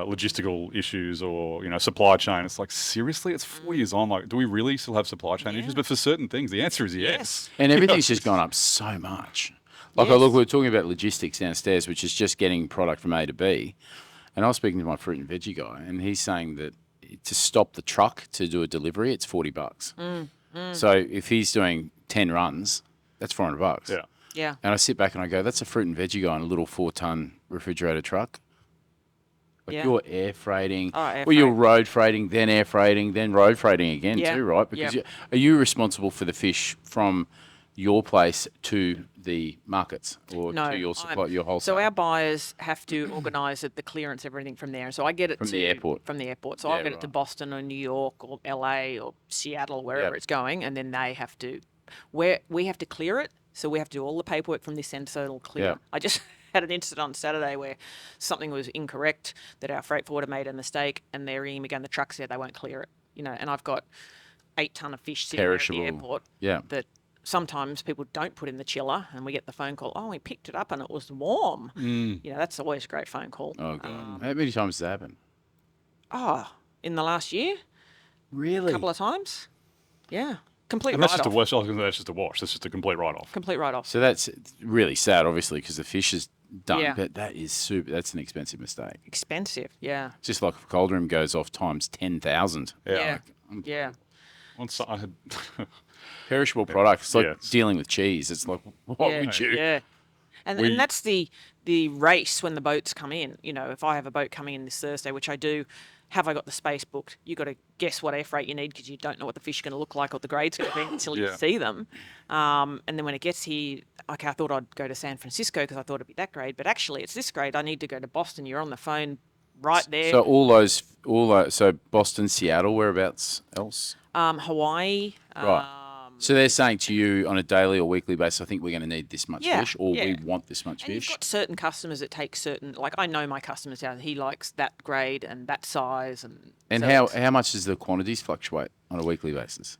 logistical issues or, you know, supply chain. It's like, seriously, it's 4 years on. Like, do we really still have supply chain issues? But for certain things, the answer is yes. And everything's just gone up so much. Like, Yes. look, we were talking about logistics downstairs, which is just getting product from A to B. And I was speaking to my fruit and veggie guy, and he's saying that to stop the truck to do a delivery, it's $40. So if he's doing 10 runs, that's $400. Yeah. Yeah. And I sit back and I go, that's a fruit and veggie guy in a little 4-ton refrigerator truck. Like Yeah. you're air freighting, air well, you're freight. road freighting, then air freighting, then road freighting again Yeah. too, right? Because Yep. are you responsible for the fish from your place to the markets or No, to your supply, your wholesale? So our buyers have to organise the clearance, everything from there. So I get it From the airport. From the airport. So Yeah, I'll get it to right. Boston or New York or LA or Seattle, wherever Yep. it's going, and then they have to, we have to clear it. So we have to do all the paperwork from this end so it'll clear. Yeah. I just had an incident on Saturday where something was incorrect, that our freight forwarder made a mistake, and they're ringing me again. The truck said they won't clear it. You know, and I've got 8 ton of fish sitting there at Perishable. the airport. Yeah. That sometimes people don't put in the chiller, and we get the phone call, oh, we picked it up and it was warm. You know, that's always a great phone call. Oh, God. How many times has that happened? In the last year, Really? a couple of times. Yeah. Complete And that's write-off. just a wash. I was going to say that's just a wash. That's just a complete write-off. Complete write-off. So that's really sad, obviously, because the fish is done. Yeah. But that is super. That's an expensive mistake. Expensive. Yeah. Just like if a cold room goes off times 10,000. Yeah. Yeah. Once I had, Perishable product. It's like Yes. dealing with cheese. It's like, what yeah. would you? Yeah. And that's the race when the boats come in. You know, if I have a boat coming in this Thursday, which I do, have I got the space booked? You got to guess what air freight you need because you don't know what the fish are going to look like or the grade's going to be until you Yeah. see them. And then when it gets here, okay, I thought I'd go to San Francisco because I thought it'd be that grade, but actually it's this grade. I need to go to Boston. You're on the phone right there. So all those, so Boston, Seattle, whereabouts else? Hawaii. Right. So they're saying to you on a daily or weekly basis, I think we're going to need this much Yeah, fish, or yeah. we want this much And you've fish. got certain customers that take certain, like I know my customers out, he likes that grade and that size. And so how it's- much does the quantities fluctuate on a weekly basis?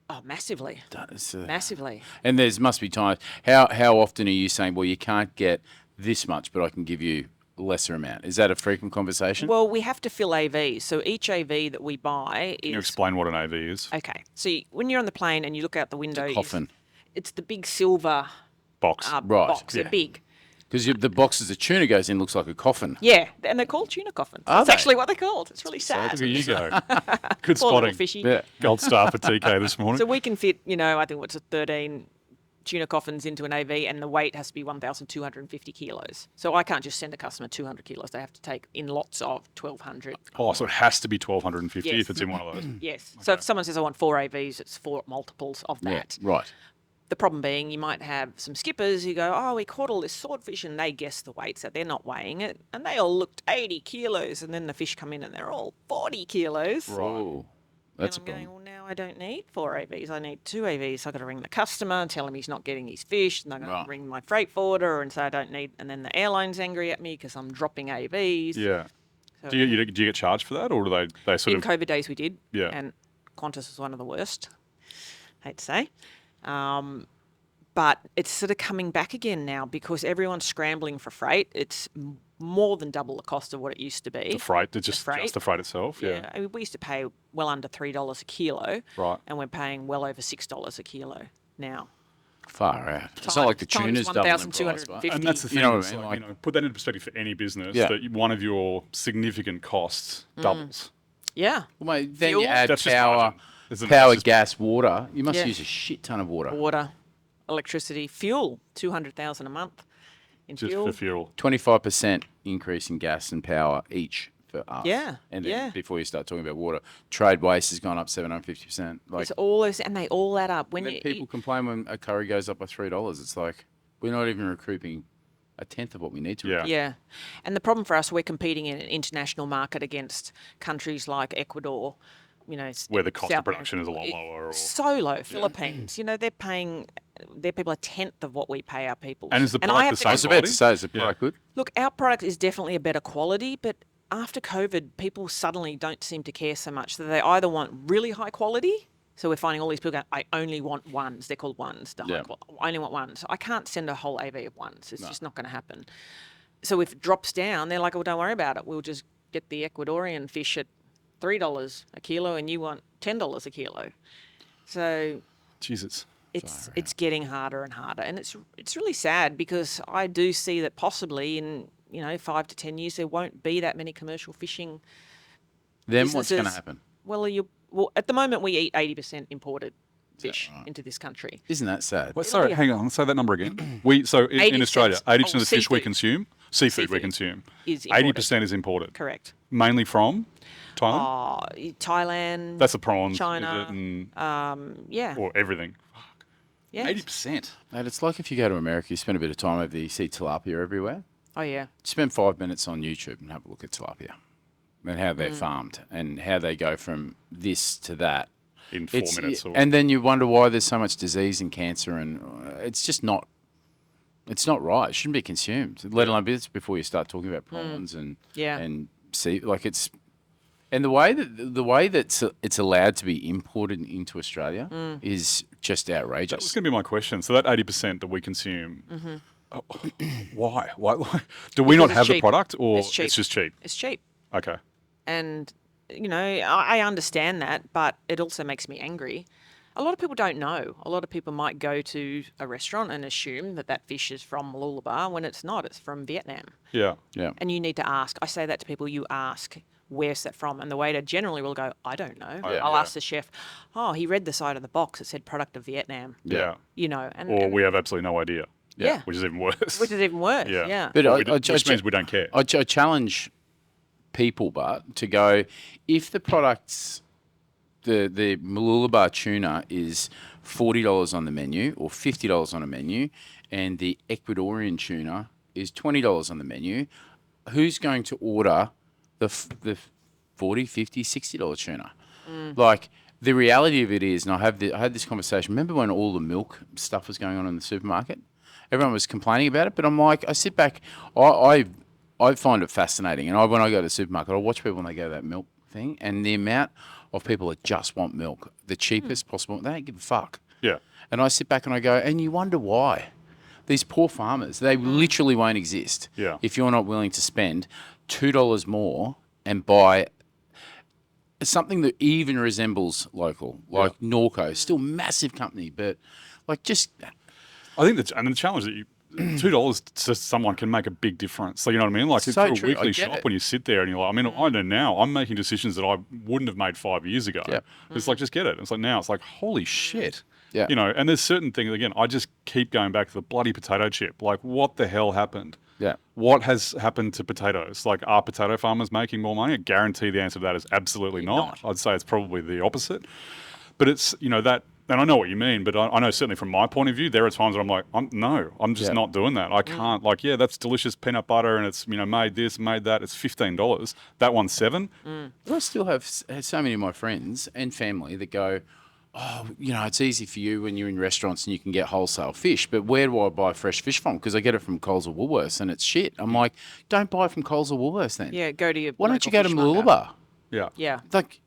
Oh, massively. That's, Massively. And there's must be times. How often are you saying, well, you can't get this much, but I can give you a lesser amount? Is that a frequent conversation? Well, we have to fill AVs. So each AV that we buy can you is. explain what an AV is? Okay. So when you're on the plane and you look out the window, coffin. it's the big silver Box. Right, box. They're yeah. big. Because the boxes the tuna goes in looks like a coffin. Yeah. And they're called tuna coffins. Are That's they? actually what they're called. It's really Look sad. at you go. Good Poor little spotting. fishy. Yeah. Gold star for TK this morning. So we can fit, I think what's 13 tuna coffins into an AV, and the weight has to be 1,250 kilos. So I can't just send a customer 200 kilos. They have to take in lots of 1,200. Oh, so it has to be 1,250 Yes. if it's in one of those. Yes. So if someone says I want 4 AVs, it's 4 multiples of Yeah, that. right. The problem being you might have some skippers who go, oh, we caught all this swordfish, and they guess the weight, so they're not weighing it. And they all looked 80 kilos, and then the fish come in and they're all 40 kilos. Oh, that's a And I'm problem. going, well, now I don't need 4 AVs. I need 2 AVs. So I've got to ring the customer and tell him he's not getting his fish. And I'm going Right. to ring my freight forwarder and say I don't need. And then the airline's angry at me because I'm dropping AVs. Yeah. So Do you get charged for that, or do they sort in of? COVID days we did. Yeah. And Qantas was one of the worst. Hate to say. But it's sort of coming back again now because everyone's scrambling for freight. It's more than double the cost of what it used to be. The freight, just freight. the freight itself, yeah. I mean, we used to pay well under $3 a kilo. Right. And we're paying well over $6 a kilo now. Far out. It's not like the Times tuna's doubling in price, 1,250. but And that's the thing. You know what it's I mean, like, like- put that into perspective for any business. Yeah. That one of your significant costs doubles. Yeah. Well, mate, then you Fuel? add That's just power, margin, isn't it? That's power, just- gas, water. You must Yeah. use a shit ton of water. Water, electricity, fuel, 200,000 a month in Just fuel. for fuel. 25% increase in gas and power each for us. Yeah, And then yeah. before you start talking about water, trade waste has gone up 750%. Like, It's all those, and they all add up. When then you people complain when a curry goes up by $3. It's like, we're not even recouping a tenth of what we need to. Yeah. recoup. yeah, and the problem for us, we're competing in an international market against countries like Ecuador, you know, Where the cost of South production is a America. lot lower. Or, So low. Philippines, you know, they're paying their people a tenth of what we pay our people. And is the I product have the to same I go, was about to say, is the Yeah. product good? look, our product is definitely a better quality, but after COVID, people suddenly don't seem to care so much. So they either want really high quality. So we're finding all these people going, I only want ones. They're called ones. Yeah. I only want ones. I can't send a whole AV of ones. It's just not going to happen. So if it drops down, they're like, well, don't worry about it. We'll just get the Ecuadorian fish at $3 a kilo and you want $10 a kilo. So Jesus. it's getting harder and harder, and it's really sad because I do see that possibly in 5 to 10 years there won't be that many commercial fishing. Then what's going to businesses. happen? Well, at the moment we eat 80% imported fish into this country. Isn't that sad? What, sorry, be- hang on. Say that number again. In Australia, 80% 80% of the fish we seafood. consume, seafood we Seafood consume, is imported. 80% is imported. Correct. Mainly from Thailand. Thailand. That's the prawns, China. is it? And, Yeah. or everything. Yeah. 80%. Mate, it's like if you go to America, you spend a bit of time over there, you see tilapia everywhere. Oh yeah. Spend 5 minutes on YouTube and have a look at tilapia and how they're farmed and how they go from this to that. In 4 minutes. Or, And then you wonder why there's so much disease and cancer, and it's just not. It's not right. It shouldn't be consumed. Let alone this before you start talking about prawns and Yeah. and see like it's. And the way that it's allowed to be imported into Australia is just that was outrageous. going to be my question. So that 80% that we consume, oh, why? Do Because we not it's have the cheap. product, or It's cheap. it's just cheap? It's cheap. Okay. And, I understand that, but it also makes me angry. A lot of people don't know. A lot of people might go to a restaurant and assume that fish is from Mooloolaba when it's not. It's from Vietnam. Yeah. Yeah. And you need to ask. I say that to people. You ask, where's that from? And the waiter generally will go, I don't know. yeah. I'll Yeah. ask the chef, oh, he read the side of the box. It said product of Vietnam. Yeah. And, Or and- we have absolutely no idea. Yeah. Which is even worse. which is even worse. Yeah. Yeah. But which means we don't care. I challenge people, but to go if the products, the Mooloolaba tuna is $40 on the menu or $50 on a menu, and the Ecuadorian tuna is $20 on the menu, who's going to order the $40, $50, $60 tuna? Like the reality of it is, and I had this conversation. Remember when all the milk stuff was going on in the supermarket? Everyone was complaining about it, but I'm like, I sit back, I find it fascinating, and when I go to the supermarket, I watch people when they go to that milk thing, and the amount of people that just want milk, the cheapest possible, they don't give a fuck. Yeah. And I sit back and I go, and you wonder why. These poor farmers, they literally won't exist Yeah. if you're not willing to spend $2 more and buy something that even resembles local, like Norco, still massive company, but like just I think the challenge that $2 to someone can make a big difference. So you know what I mean? Like So for a true, I weekly get shop it. when you sit there and you're like, I mean, I know now I'm making decisions that I wouldn't have made 5 years ago. Yep. It's like, just get it. It's like now it's like, holy shit. Yeah. You know, and there's certain things, again, I just keep going back to the bloody potato chip. Like, what the hell happened? Yeah. What has happened to potatoes? Like, are potato farmers making more money? I guarantee the answer to that is absolutely not. I'd say it's probably the opposite. But it's, that, and I know what you mean, but I know certainly from my point of view, there are times where I'm like, I'm just Yeah. not doing that. I can't, like, yeah, that's delicious peanut butter and it's, made this, made that. It's $15. That one's $7. I still have so many of my friends and family that go, oh, it's easy for you when you're in restaurants and you can get wholesale fish, but where do I buy fresh fish from? Because I get it from Coles or Woolworths and it's shit. I'm like, don't buy from Coles or Woolworths then. Yeah, go to your Why don't you local go to fish market. Mooloolaba? Yeah. Yeah. Like,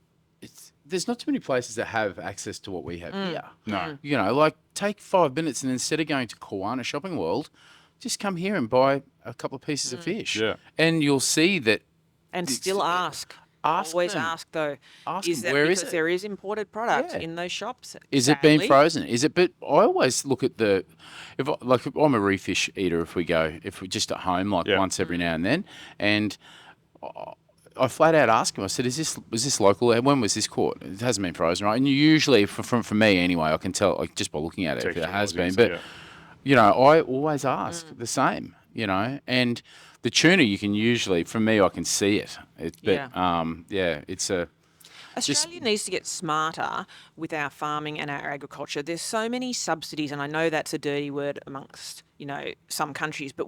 there's not too many places that have access to what we have here. No. Like take 5 minutes and instead of going to Kiwana Shopping World, just come here and buy a couple of pieces of fish. Yeah. And you'll see that. And still ask. Ask Always them. ask though. Ask is them, that where because is it? there is imported product Yeah. in those shops? Is it being sadly? frozen? Is it? But I always look at if I'm a reef-fish eater, if we're just at home, like Yeah. once every now and then, and I flat out asked him. I said, was this local? And when was this caught? It hasn't been frozen, right? And usually, from me anyway, I can tell like, just by looking at it if it has been. But I always ask the same. And the tuna you can usually, from me, I can see it. It's a. Australia needs to get smarter with our farming and our agriculture. There's so many subsidies, and I know that's a dirty word amongst some countries, but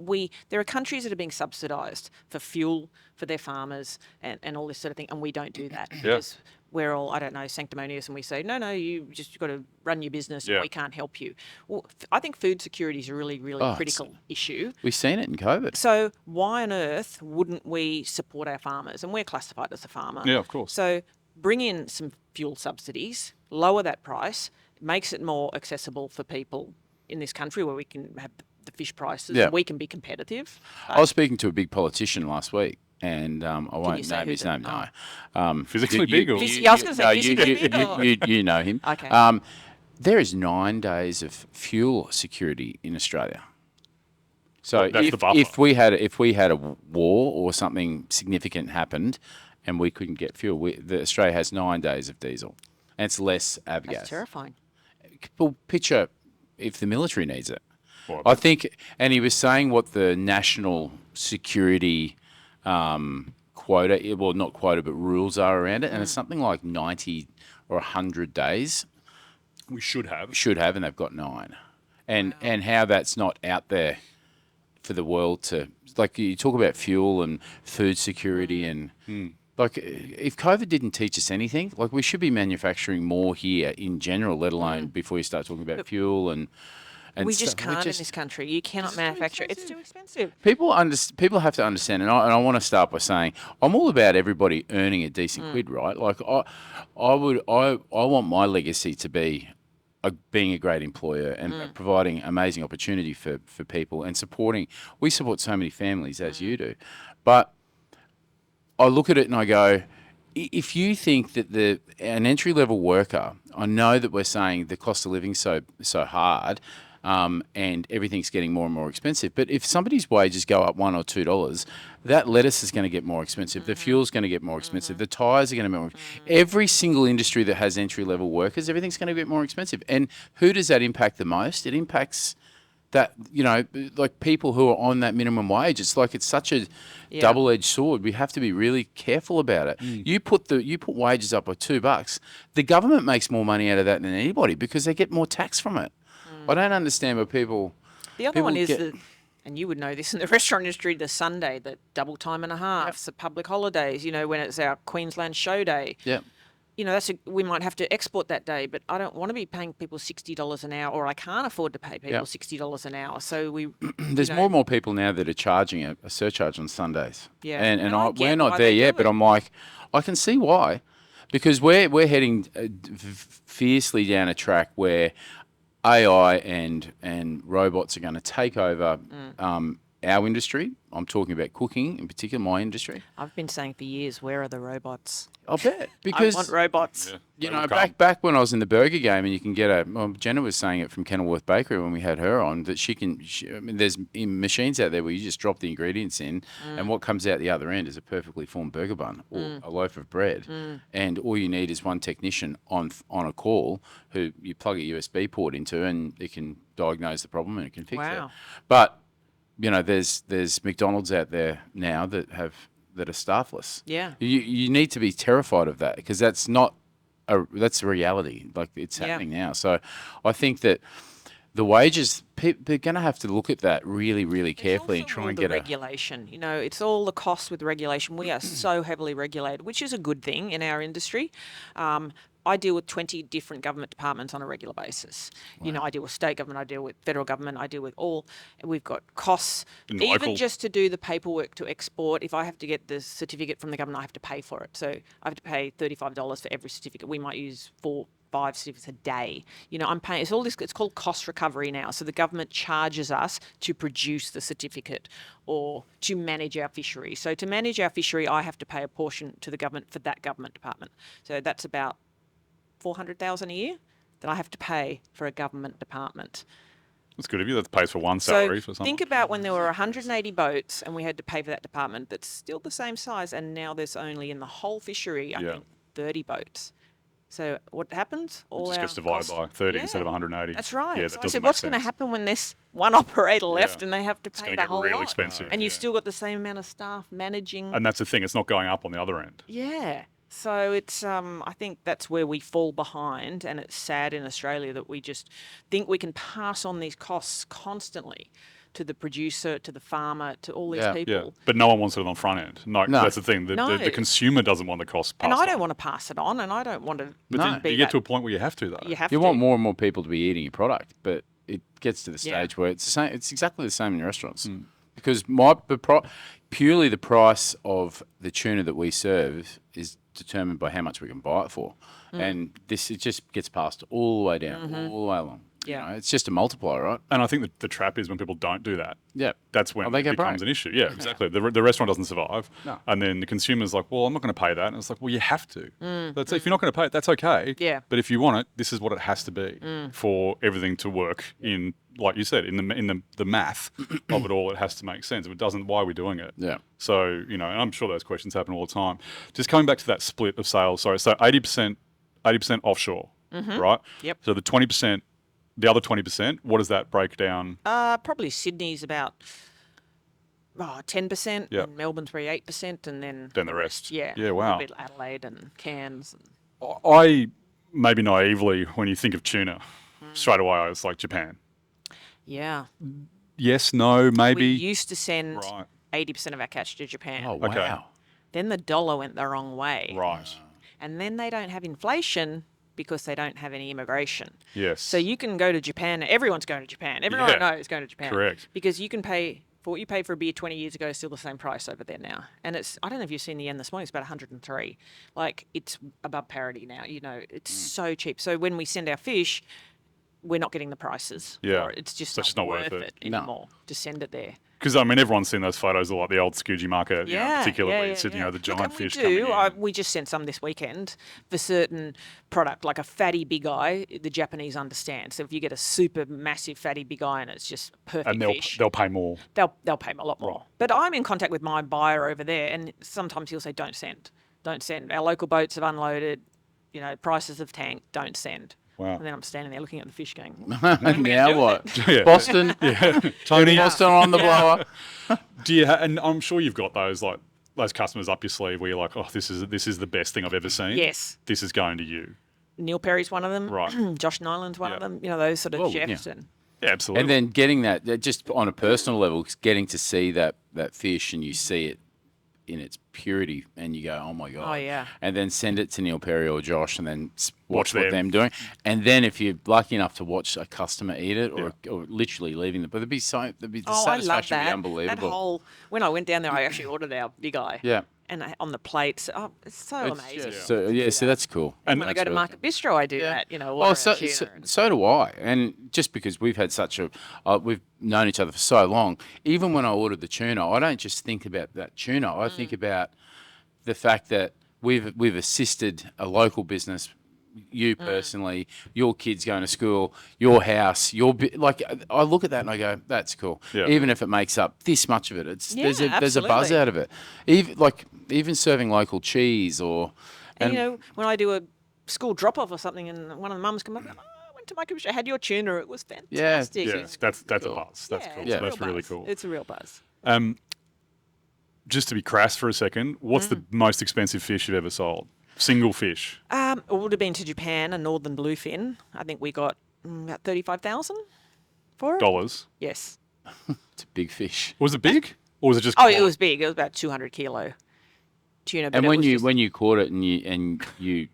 there are countries that are being subsidised for fuel for their farmers and all this sort of thing, and we don't do that because we're all, I don't know, sanctimonious, and we say, no, you just got to run your business and we can't help you. Well, I think food security is a really, really critical issue. We've seen it in COVID. So why on earth wouldn't we support our farmers? And we're classified as a farmer. Yeah, of course. So bring in some fuel subsidies, lower that price, makes it more accessible for people in this country where we can have the fish prices and we can be competitive. I was speaking to a big politician last week, and I won't name his name. No, physically big, or I was going to say physically big. You know him. Okay. There is 9 days of fuel security in Australia. So that's the buffer. if we had a war or something significant happened, and we couldn't get fuel, Australia has 9 days of diesel, and it's less avgas. That's terrifying. Well, picture if the military needs it. I think, and he was saying what the national security quota, well, not quota, but rules are around it, and it's something like 90 or 100 days. We should have, and they've got 9. And how that's not out there for the world to, like, you talk about fuel and food security and like, if COVID didn't teach us anything, like, we should be manufacturing more here in general, let alone before you start talking about fuel and we just can't in this country. You cannot manufacture. It's too expensive. People have to understand, and I want to start by saying I'm all about everybody earning a decent quid, right? Like, I want my legacy to be being a great employer and providing amazing opportunity for people and supporting. We support so many families as you do, but I look at it and I go, if you think that an entry level worker, I know that we're saying the cost of living so hard. And everything's getting more and more expensive. But if somebody's wages go up $1 or $2, that lettuce is going to get more expensive. The fuel's going to get more expensive. The tyres are going to be more expensive. Every single industry that has entry-level workers, everything's going to get more expensive. And who does that impact the most? It impacts that, like people who are on that minimum wage. It's like it's such a double-edged sword. We have to be really careful about it. You put wages up by $2. The government makes more money out of that than anybody because they get more tax from it. I don't understand why people. The other one is and you would know this in the restaurant industry, the Sunday, the double time and a half, the public holidays, when it's our Queensland show day. Yeah. We might have to export that day, but I don't want to be paying people $60 an hour, or I can't afford to pay people $60 an hour. So there's more and more people now that are charging a surcharge on Sundays. Yeah. And we're not there yet, but I'm like, I can see why, because we're heading fiercely down a track where AI and robots are going to take over our industry. I'm talking about cooking, in particular, my industry. I've been saying for years, where are the robots? I bet. Because I want robots. Back when I was in the burger game, and you can get Jenna was saying it from Kenilworth Bakery when we had her on, that there's machines out there where you just drop the ingredients in, and what comes out the other end is a perfectly formed burger bun or a loaf of bread. And all you need is one technician on a call who you plug a USB port into, and it can diagnose the problem and it can fix it. But there's McDonald's out there now that are staffless. Yeah. You need to be terrified of that, because that's a reality. Like, it's happening now. So I think that the wages, they're going to have to look at that really, really carefully and try and get regulation. It's all the costs with regulation. We are so heavily regulated, which is a good thing in our industry. I deal with 20 different government departments on a regular basis. Wow. I deal with state government, I deal with federal government, I deal with all. We've got costs, even just to do the paperwork to export. If I have to get the certificate from the government, I have to pay for it. So I have to pay $35 for every certificate. We might use 4-5 certificates a day. I'm paying. It's all this. It's called cost recovery now. So the government charges us to produce the certificate or to manage our fishery. So to manage our fishery, I have to pay a portion to the government for that government department. So that's about $400,000 a year that I have to pay for a government department. That's good of you. That pays for one So salary for something. think about when there were 180 boats and we had to pay for that department that's still the same size, and now there's only in the whole fishery, I think, 30 boats. So what happens? It just gets divided by 30 instead of 180. That's right. Yeah, So that I doesn't said, make what's going to sense. happen when there's one operator left Yeah. and they have to It's pay going the to get whole real lot? expensive. And you've yeah. still got the same amount of staff managing. And that's the thing. It's not going up on the other end. Yeah. So it's I think that's where we fall behind, and it's sad in Australia that we just think we can pass on these costs constantly to the producer, to the farmer, to all these Yeah. people. Yeah. But no one wants it on the front end. No, No. that's the thing. The No. consumer doesn't want the cost passed And I don't on. want to pass it on, and I don't want to But No. then be you get that- to a point where you have to, though. you have You to. want more and more people to be eating your product, but it gets to the Yeah. stage where it's the same. It's exactly the same in restaurants, Hmm. because purely the price of the tuna that we serve is determined by how much we can buy it for, and it just gets passed all the way down, all the way along. Yeah. You know, it's just a multiplier, right? And I think that the trap is when people don't do that. Yeah, That's when they it get becomes broke. an issue. Yeah, exactly. The restaurant doesn't survive. No. And then the consumer's like, well, I'm not going to pay that. And it's like, well, you have to. If you're not going to pay it, that's okay. Yeah. But if you want it, this is what it has to be for everything to work in, like you said, in the math of it all. It has to make sense. If it doesn't, why are we doing it? Yeah. So, and I'm sure those questions happen all the time. Just coming back to that split of sales. Sorry. So 80% offshore, right? Yep. So the 20%, the other 20%, what does that break down? Probably Sydney's about 10%, Yep. and Melbourne's probably 8%, and then The rest. yeah, Yeah, a wow. little bit Adelaide and Cairns. And, I, maybe naively, when you think of tuna, straight away I was like Japan. yeah, Yes, no, maybe. we used to send Right. 80% of our catch to Japan. Oh wow. Okay. Then the dollar went the wrong way, Right. and then they don't have inflation because they don't have any immigration. Yes. So you can go to Japan. Everyone's going to Japan. Everyone I Yeah. know is going to Japan. Correct. Because you can pay for what you paid for a beer 20 years ago is still the same price over there now. And it's, I don't know if you've seen the yen this morning, it's about 103. Like, it's above parity now. It's so cheap. So when we send our fish, we're not getting the prices Yeah. for it. It's just So not worth it No. anymore to send it there. Because, everyone's seen those photos of like the old Skoogie market, particularly. yeah, It's, the Look, giant and fish we coming do. in. We just sent some this weekend for certain product, like a fatty Bigeye. The Japanese understand. So if you get a super massive fatty Bigeye and it's just perfect And fish, they'll pay more. they'll pay a lot more. But I'm in contact with my buyer over there, and sometimes he'll say, "Don't send, don't send. Our local boats have unloaded. Prices have tanked. Don't send." Wow. And then I'm standing there looking at the fish, going, Now what? Yeah. Boston, Tony, Boston on the blower. do you and I'm sure you've got those customers up your sleeve where you're like, oh, this is the best thing I've ever seen. "Yes." This is going to you. Neil Perry's one of them. Right. Josh Niland's one of Yeah. them. Those sort of Well, chefs. yeah. And Yeah, absolutely. And then getting that just on a personal level, getting to see that fish and you see it in its purity and you go, oh my God. Oh, yeah. And then send it to Neil Perry or Josh and then Watch watch what them. them doing. And then if you're lucky enough to watch a customer eat it or literally leaving it, but the I love satisfaction would be that. unbelievable. That whole, when I went down there, I actually ordered our big eye. Yeah. And on the plates. Oh, it's so It's amazing. just so that's cool. And when I go to That's Market Bistro, I do that. Oh, order so, our tuna so, and- so do I. And just because we've had we've known each other for so long, even when I ordered the tuna, I don't just think about that tuna. I think about the fact that we've assisted a local business, you personally, your kids going to school, your house, I look at that and I go, that's cool. Yeah. Even if it makes up this much of it, there's a buzz absolutely. out of it. Even serving local cheese or. And, when I do a school drop-off or something and one of the mums come up, "Oh, I went to Market Bistro, I had your tuna, it was fantastic." yeah, that's a buzz. That's cool. it's So a that's real really buzz. cool. It's a real buzz. Just to be crass for a second, what's the most expensive fish you've ever sold? Single fish. It would have been to Japan, a northern bluefin. I think we got about 35,000 for it. Dollars. Yes. It's a big fish. Was it big? Or was it just Oh, it was big. It was about 200 kilo tuna. But And it when was you just caught it and you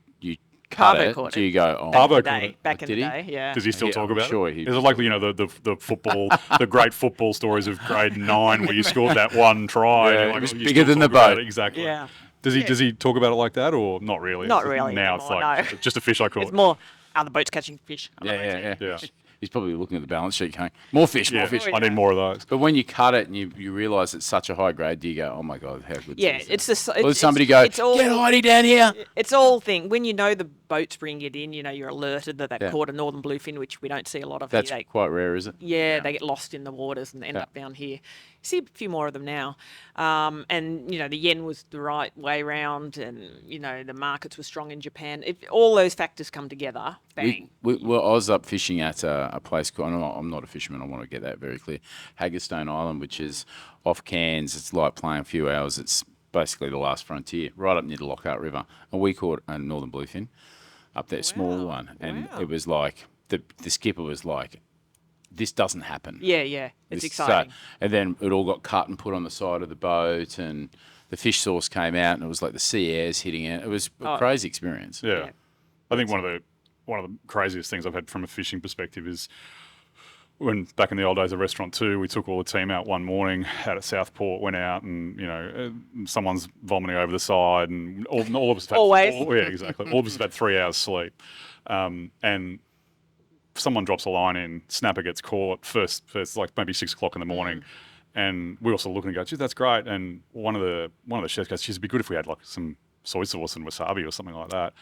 cut Parvo it, caught do it. you go, oh, Parvo back in the day, back in the Did he? day, yeah. Does he still Yeah, talk I'm about sure it? he- Is it like, the football, the great football stories of grade 9 where you scored that one try? Yeah, and you're it was you bigger still than the talk about boat. it? Exactly. Yeah. Does he talk about it like that or not really? Not really Now it's anymore, like no. just a fish I caught. It's more other boats catching fish. Yeah. Yeah. He's probably looking at the balance sheet going, more fish, more Yeah, fish. I need more of those. But when you cut it and you realise it's such a high grade, you go, oh my God, how good Yeah, is it's this? the. Or does It's, somebody it's, go, it's all, get Heidi down here? It's all thing. When you know the boat's bringing it in, you know you're alerted that Yeah. caught a northern bluefin, which we don't see a lot of That's here. quite rare, is it? Yeah, they get lost in the waters and end Yeah. up down here. See a few more of them now. And, the yen was the right way round and, the markets were strong in Japan. If all those factors come together, bang. I was up fishing at a place called, I'm not a fisherman, I want to get that very clear, Haggerstone Island, which is off Cairns. It's like playing a few hours. It's basically the last frontier, right up near the Lockhart River. And we caught a northern bluefin up there, small one. And Wow. it was like, the skipper was like, this doesn't happen. Yeah. It's This- exciting. and then it all got cut and put on the side of the boat, and the fish sauce came out, and it was like the sea airs hitting it. It was a crazy experience. Yeah. Yeah. I think one of the craziest things I've had from a fishing perspective is when back in the old days of Restaurant 2, we took all the team out one morning out at Southport, went out and, someone's vomiting over the side and all of us have had, Always. yeah, exactly. All of us have had 3 hours sleep. And someone drops a line in, snapper gets caught first like maybe 6 o'clock in the morning. And we're also looking and go, gee, that's great. And one of the chefs goes, geez, it'd be good if we had like some soy sauce and wasabi or something like that.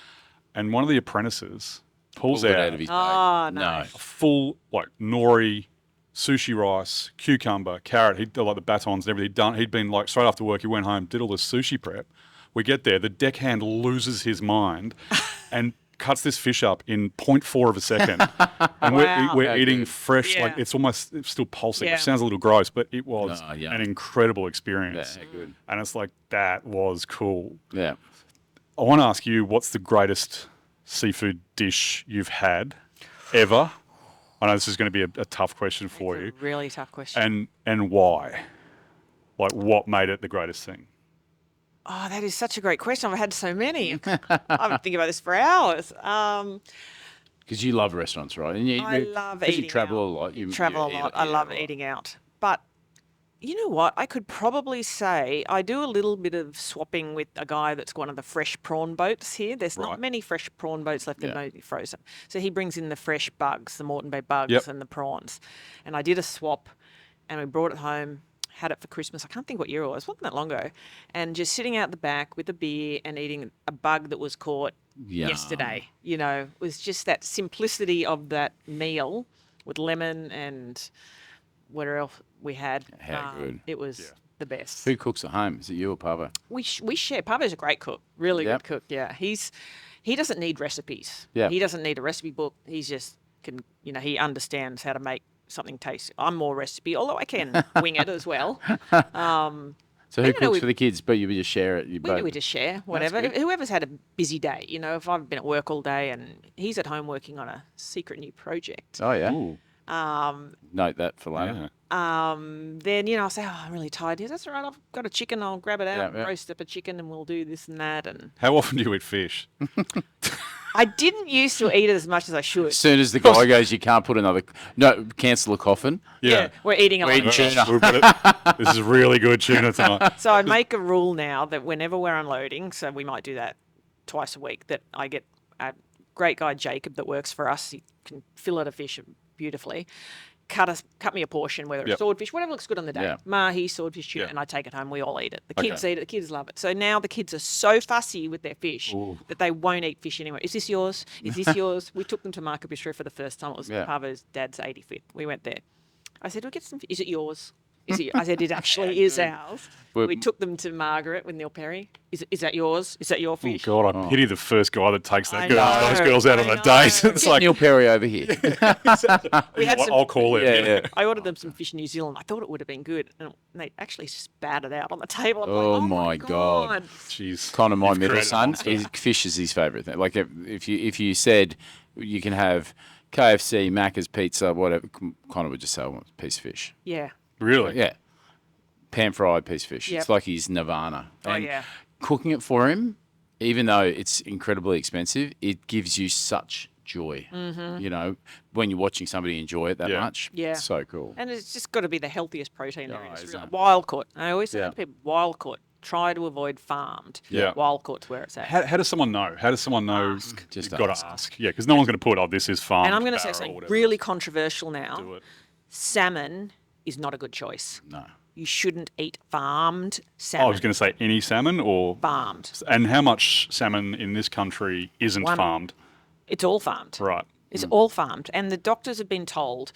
And one of the apprentices pulls Pulled it out of his Oh, bag. nice. a full like nori, sushi rice, cucumber, carrot. He'd done like the batons and everything. He'd been like straight after work. He went home, did all the sushi prep. We get there, the deckhand loses his mind, and cuts this fish up in 0.4 of a second. And Wow. we're How eating good. fresh, Yeah. like it's still pulsing, Yeah. which sounds a little gross, but it was Oh, yeah. an incredible Yeah, experience. good. And it's like, that was cool. Yeah. I want to ask you, what's the greatest seafood dish you've had ever? I know this is going to be a tough question for you. It's a really tough question. And why? Like, what made it the greatest thing? Oh, that is such a great question. I've had so many. I've been thinking about this for hours. Because you love restaurants, right? And I love 'cause eating you travel out. a lot. You Travel a eat- lot. I eat love out a lot. eating out. But you know what? I could probably say I do a little bit of swapping with a guy that's got one of the fresh prawn boats here. There's Right. not many fresh prawn boats left. They're Yeah. mostly frozen. So he brings in the fresh bugs, the Moreton Bay bugs Yep. and the prawns. And I did a swap and we brought it home, had it for Christmas. I can't think what year it was. It wasn't that long ago. And just sitting out the back with a beer and eating a bug that was caught Yum. yesterday. It was just that simplicity of that meal with lemon and whatever else we had. How good. It was the best. Who cooks at home? Is it you or Pavo? We share. Papa's a great cook, really Yep. good cook. Yeah, he doesn't need recipes. Yeah. He doesn't need a recipe book. He's just he understands how to make something tasty. I'm more recipe, although I can wing it as well. So who you know, cooks we- for the kids? But you just share it. You both. We just share whatever. good. Whoever's had a busy day, if I've been at work all day and he's at home working on a secret new project, Oh yeah. Ooh, Note that for later. yeah. then I'll say, oh, I'm really tired. Yeah, that's all right. I've got a chicken. I'll grab it out, Yeah, yeah. roast up a chicken, and we'll do this and that. And How often do you eat fish? I didn't used to eat it as much as I should. As soon as the guy goes, you can't put another. No, cancel a coffin. Yeah. We're eating a lot. eating of fish. tuna. We've got it. This is really good tuna tonight. So I make a rule now that whenever we're unloading, so we might do that twice a week, that I get a great guy, Jacob, that works for us. He can fillet a fish beautifully. Cut me a portion, whether it's Yep. swordfish, whatever looks good on the day. Yeah. Mahi, swordfish, tuna, Yeah. and I take it home. We all eat it. The Okay. kids eat it. The kids love it. So now the kids are so fussy with their fish Ooh. that they won't eat fish anymore. Is this yours? Is this yours? We took them to Market Bistro for the first time. It was Yeah. Pavo's dad's 85th. We went there. I said, we'll get some. Is it yours? I said, it actually is ours. Well- We took them to Margaret with Neil Perry. Is that yours? Is that your Oh, fish? God, I pity the first guy that takes I those know, girls out on I a date. know. It's Get like, Neil Perry over here. We had some- I'll call him. Yeah, yeah. I ordered them some fish in New Zealand. I thought it would have been good. And they actually spat it out on the table. I'm Oh like, my God. Jeez. Connor, my You've middle created a son, monster. fish is his favourite thing. Like if you said you can have KFC, Macca's, pizza, whatever, Connor would just say, I want a piece of fish. Yeah. Really? Yeah. Pan fried piece of fish. Yep. It's like his nirvana. Oh, And yeah. cooking it for him, even though it's incredibly expensive, it gives you such joy. Mm-hmm. When you're watching somebody enjoy it that Yeah. much. Yeah. It's so cool. And it's just got to be the healthiest protein there Oh, is. isn't it? Wild caught. I always say Yeah. to people, wild caught. Try to avoid farmed. Yeah. Wild caught's where it's at. How does someone know? How does someone know? Just You've got ask. to ask. Yeah, because no one's going to put, oh, this is farmed. And I'm going to say barrel or something whatever really else. controversial now. Do it. Salmon is not a good choice. No. You shouldn't eat farmed Oh, I salmon. was going to say any salmon or Farmed. And how much salmon in this country isn't farmed? It's all farmed. Right. It's all farmed. And the doctors have been told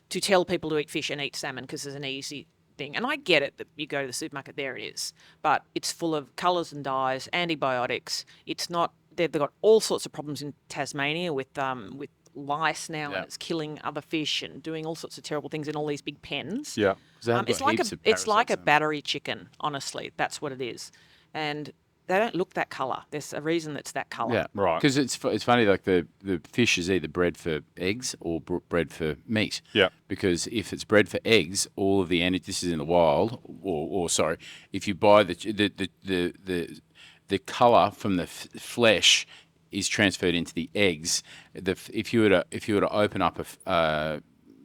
to tell people to eat fish and eat salmon because there's an easy thing. And I get it that you go to the supermarket, there it is. But it's full of colours and dyes, antibiotics. It's not, they've got all sorts of problems in Tasmania with lice now, and it's killing other fish and doing all sorts of terrible things in all these big pens. Yeah. It's like a battery chicken, honestly. That's what it is. And they don't look that colour. There's a reason that's that colour. Yeah, Right. Because it's funny, like the fish is either bred for eggs or bred for meat. Yeah. Because if it's bred for eggs, all of the energy, this is in the wild, or sorry, if you buy the colour from the flesh is transferred into the eggs. If you were to open up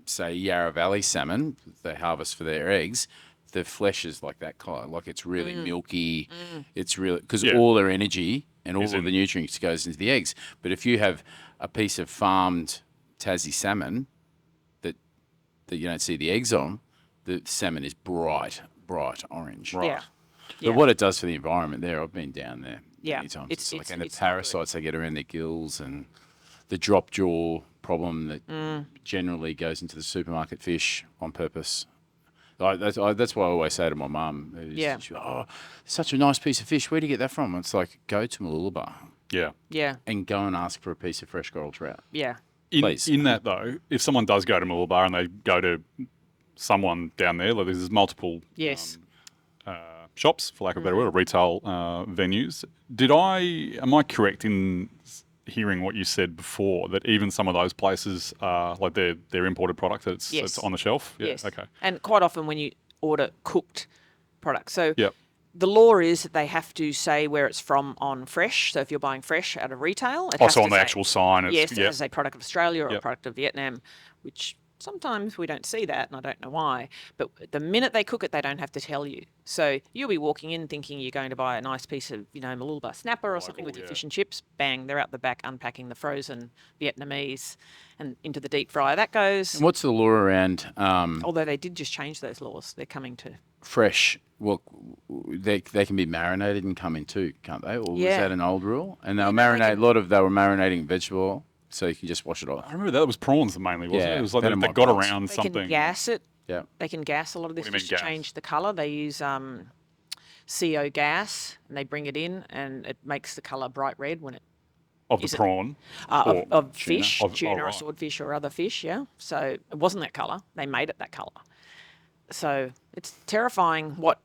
say Yarra Valley salmon, they harvest for their eggs. The flesh is like that colour, like it's really milky. It's really because all their energy and all of the nutrients goes into the eggs. But if you have a piece of farmed Tassie salmon that you don't see the eggs on, the salmon is bright orange. Yeah. But what it does for the environment there, I've been down there many times. It's Like, and the it's not good. parasites they get around their gills and the drop jaw problem that generally goes into the supermarket fish on purpose. That's why I always say to my mum, she's like, oh, such a nice piece of fish. Where do you get that from? It's like, go to Mooloolaba Yeah. Yeah. and go and ask for a piece of fresh coral trout. Yeah. Please. In that, though, if someone does go to Mooloolaba and they go to someone down there, like there's multiple Yes. shops, for lack of a better word, or retail venues. Am I correct in hearing what you said before, that even some of those places are like they're imported product that's on the shelf? Yeah. Yes. Okay. And quite often when you order cooked products. So Yep. the law is that they have to say where it's from on fresh. So if you're buying fresh out of retail, it has Also to on the say- actual sign, it's Yes, it has a product of Australia or a Yep. product of Vietnam, which sometimes we don't see that, and I don't know why. But the minute they cook it, they don't have to tell you. So you'll be walking in thinking you're going to buy a nice piece of, Mooloolaba snapper or something with your fish and chips. Bang, they're out the back unpacking the frozen Vietnamese and into the deep fryer. That goes. And what's the law around Although they did just change those laws. They're coming to. fresh? Well, they can be marinated and come in too, can't they? Or was Yeah. that an old rule? And they were marinating vegetable oil, so you can just wash it off. I remember that was prawns mainly, wasn't it? Yeah, It was like then they it might got prawns. around They something. can gas it. Yeah. They can gas a lot of this What do you fish mean to gas? change the colour. They use CO gas, and they bring it in, and it makes the colour bright red when it Of the Is it- prawn. Or of tuna. fish, Of- tuna or right. swordfish or other fish, yeah. So it wasn't that colour. They made it that colour. So it's terrifying what,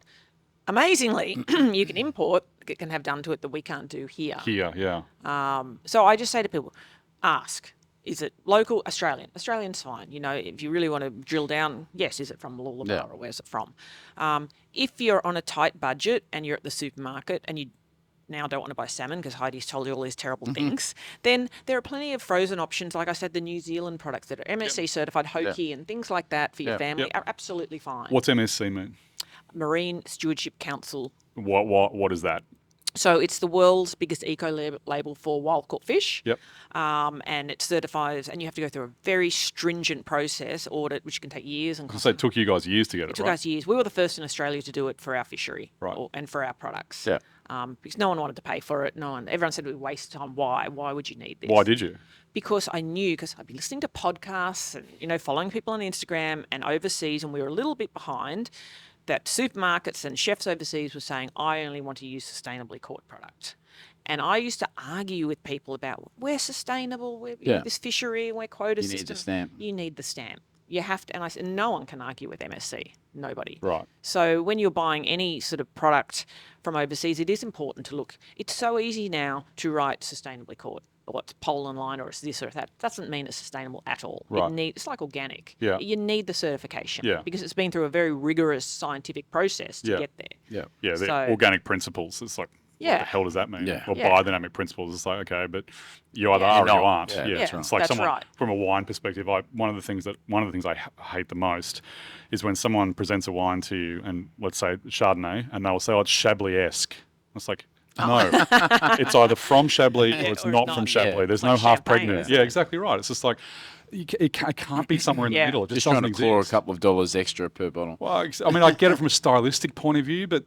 amazingly, you can import, it can have done to it that we can't do here. Here, yeah. So I just say to people, ask, is it local, Australian? Australian's fine. If you really want to drill down, yes, is it from Mooloolaba Yeah. or where's it from? If you're on a tight budget and you're at the supermarket and you now don't want to buy salmon because Heidi's told you all these terrible things, then there are plenty of frozen options. Like I said, the New Zealand products that are MSC certified, Hoki and things like that for your family Yep. are absolutely fine. What's MSC mean? Marine Stewardship Council. What is that? So it's the world's biggest eco-label for wild caught fish. Yep. And it certifies, and you have to go through a very stringent process, audit, which can take years. And So it took you guys years to get it, it took right? us years. We were the first in Australia to do it for our fishery Right. and for our products. Yeah. Because no one wanted to pay for it. Everyone said we waste time. Why? Why would you need this? Why did you? Because I knew, because I'd be listening to podcasts and, following people on Instagram and overseas, and we were a little bit behind, that supermarkets and chefs overseas were saying, I only want to use sustainably caught product. And I used to argue with people about, we're sustainable, we're this fishery, we're quota You system. need the stamp. You need the stamp. You have to, and I said, no one can argue with MSC. Nobody. Right. So when you're buying any sort of product from overseas, it is important to look. It's so easy now to write sustainably caught, or it's pole and line, or it's this or that. Doesn't mean it's sustainable at all. Right. It's like organic. Yeah. You need the certification. Yeah. Because it's been through a very rigorous scientific process to Yeah. get there. Yeah. Yeah, the So- organic principles. It's like Yeah. the hell does that mean? Yeah. Well, Yeah. biodynamic principles, it's like, okay, but you either Yeah. are or You're you not. aren't. Yeah, Yeah, that's it's right. like That's right. from a wine perspective, one of the things I hate the most is when someone presents a wine to you, and let's say Chardonnay, and they'll say, "Oh, it's Chablis-esque." It's like, no, it's either from Chablis or it's or it's not not. from Chablis. Yeah. There's Like no half champagne, pregnant. isn't Yeah, it? exactly right. It's just like it can't be somewhere in the Yeah. middle. It just Just trying doesn't to claw a exist. couple of dollars extra per bottle. Well, I mean, I get it from a stylistic point of view, but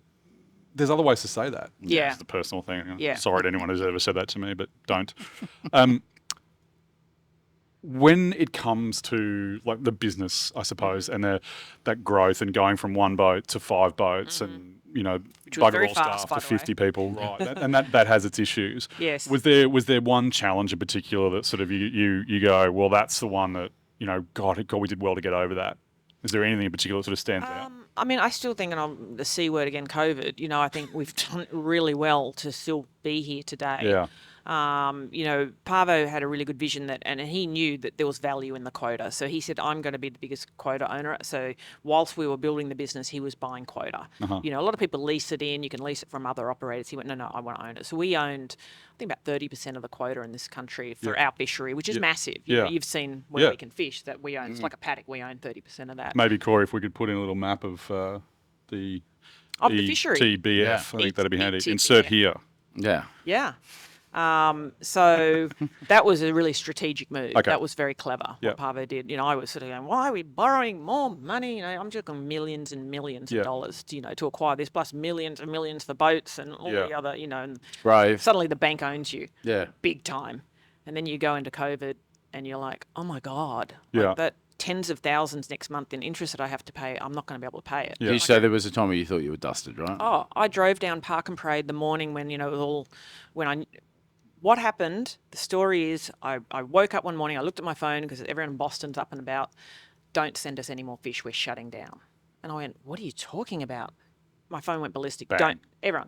there's other ways to say that. Yeah. It's the personal thing. Yeah. Sorry to anyone who's ever said that to me, but don't. When it comes to like the business, I suppose, and that growth and going from one boat to 5 boats and, was bugger very all fast, staff by to the way. 50 people, right? That has its issues. Yes. Was there one challenge in particular that sort of you go, well, that's the one that, God, we did well to get over that? Is there anything in particular that sort of stands out? I mean, I still think, and the C word again, COVID, I think we've done really well to still be here today. Yeah. Parvo had a really good vision and he knew that there was value in the quota. So he said, I'm going to be the biggest quota owner. So whilst we were building the business, he was buying quota. Uh-huh. A lot of people lease it in. You can lease it from other operators. He went, no, I want to own it. So we owned, I think, about 30% of the quota in this country for our fishery, which is massive. You've seen where we can fish that we own. It's like a paddock. We own 30% of that. Maybe, Corey, if we could put in a little map of the Of the fishery. TBF, Yeah. I think that'd be handy. ETBF. Insert here. Yeah. Yeah. So that was a really strategic move. Okay. That was very clever Yep. what Parvo did. I was sort of going, why are we borrowing more money? I'm talking millions and millions Yeah. of dollars, to acquire this, plus millions and millions for boats and all Yeah. the other, and Brave. suddenly the bank owns you Yeah. big time. And then you go into COVID and you're like, oh my God, Yeah. like that tens of thousands next month in interest that I have to pay, I'm not going to be able to pay it. Yeah. You say there was a time where you thought you were dusted, right? Oh, I drove down Park and Parade the morning when, it was all, what happened, the story is I woke up one morning, I looked at my phone because everyone in Boston's up and about, don't send us any more fish, we're shutting down. And I went, what are you talking about? My phone went ballistic. Bang.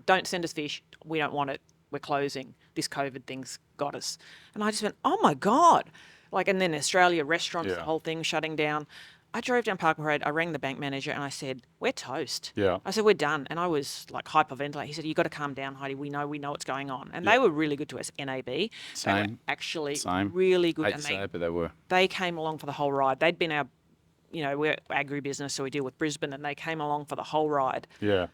Don't send us fish, we don't want it, we're closing. This COVID thing's got us. And I just went, oh my God. And then Australia, restaurants, Yeah. the whole thing shutting down. I drove down Park and Parade, I rang the bank manager and I said, we're toast. Yeah. I said, we're done. And I was like hyperventilating. He said, you've got to calm down, Heidi. We know what's going on. And they were really good to us, NAB. They were Same. actually Same. really good. Hate And to say it, but they were. they came along for the whole ride. They'd been our, we're agribusiness, so we deal with Brisbane, and they came along for the whole ride. Yeah.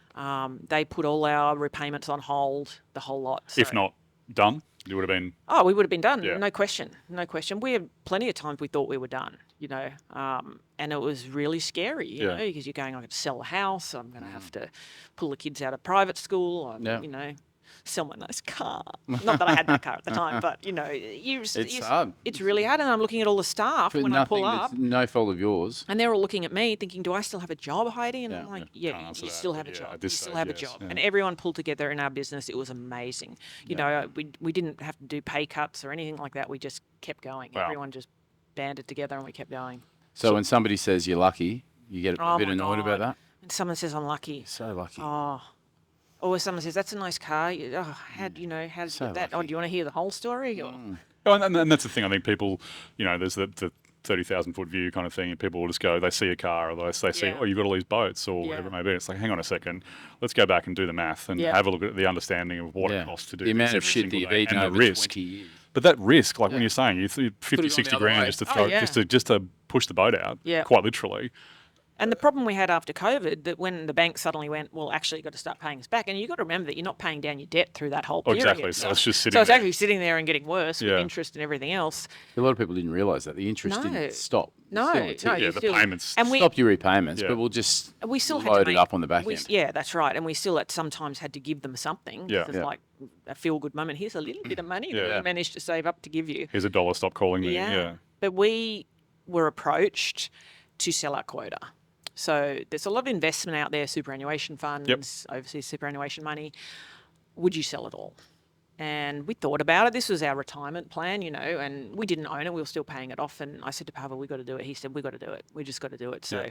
They put all our repayments on hold, the whole lot. If So- not done, it would have been. Oh, we would have been done. Yeah. No question. No question. We had plenty of times we thought we were done, and it was really scary, Yeah. because you're going, I could sell a house, I'm going to have to pull the kids out of private school, Yeah. Sell my nice car. Not that I had that car at the time, but, It's hard. It's really hard. And I'm looking at all the staff For when I pull nothing, up. that's no fault of yours. And they're all looking at me thinking, do I still have a job, Heidi? And Yeah. I'm like, Can't yeah, answer you that, still but have a yeah, job. at You this still stage, have a yes, job. yeah. And everyone pulled together in our business. It was amazing. We didn't have to do pay cuts or anything like that. We just kept going. Wow. Everyone just banded together and we kept going. So when somebody says you're lucky, you get a Oh bit my annoyed about God. that? And someone says, I'm lucky. So lucky. Oh. Or someone says, that's a nice car. How did you So get that? Oh, lucky. do you want to hear the whole story? Or? Oh, and that's the thing. I think people, there's the 30,000 foot view kind of thing, and people will just go, they see a car, or they see, Yeah. oh, you've got all these boats, or Yeah. whatever it may be. It's like, hang on a second, let's go back and do the math and Yeah. have a look at the understanding of what it costs to do the amount this of every shit that single you've day eaten and over the risk. 20 years. But that risk, like when Yeah. you're saying, you 50, Put it on 60 the other grand way. just to Oh, throw, yeah. just to push the boat out, Yeah. quite literally. And the problem we had after COVID, that when the bank suddenly went, well, actually, you've got to start paying us back. And you've got to remember that you're not paying down your debt through that whole Oh, period. exactly. So it's just sitting So it's there. actually sitting there and getting worse Yeah. with interest and everything else. A lot of people didn't realise that. The interest No. didn't stop. No, Still, no, Yeah, you the still, payments and we Stop your repayments, Yeah. but we'll just we still had load to it make, up on the back we, end. Yeah, that's right. And we still at sometimes had to give them something. Yeah. It's Yeah. like a feel good moment. Here's a little bit of money that Yeah. we managed to save up to give you. Here's $1, stop calling me. Yeah. But we were approached to sell our quota. So there's a lot of investment out there, superannuation funds, overseas superannuation money. Would you sell it all? And we thought about it. This was our retirement plan, and we didn't own it. We were still paying it off. And I said to Pavel, we got to do it. He said, we got to do it. We just got to do it. So Yeah.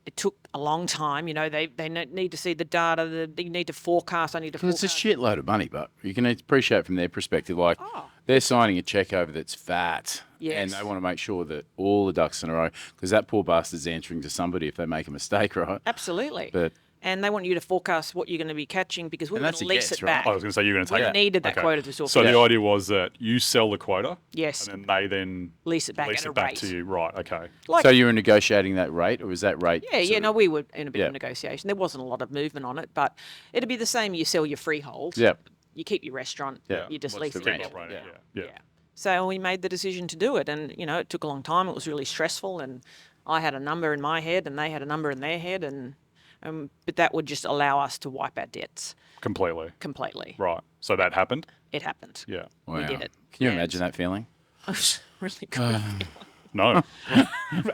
it took a long time. They need to see the data. They need to forecast. I need to Because it's forecast. a shitload of money, but you can appreciate from their perspective, like Oh. they're signing a check over that's fat, and Yes. they want to make sure that all the ducks in a row, because that poor bastard's answering to somebody if they make a mistake, right? Absolutely. But and they want you to forecast what you're going to be catching because we're And going that's to a lease guess, it right? back. I was going to say you're going to We take it. needed that quota to So Swordfish. the idea was that you sell the quota, Yes. and then they then Lease it back lease at a it back rate. to you. Right. Okay. Like, So you were negotiating that rate, or was that rate? yeah, no, we were in a bit Yeah. of negotiation. There wasn't a lot of movement on it, but it'd be the same. You sell your freehold. Yep. You keep your restaurant. Yeah. You just What's lease the it. rent? Operating, Yeah. yeah. So we made the decision to do it, and it took a long time. It was really stressful, and I had a number in my head, and they had a number in their head, and but that would just allow us to wipe our debts Completely. completely. Right. So that happened. It happened. Yeah. We Wow. did it. Can you And imagine that feeling? It was really good. No.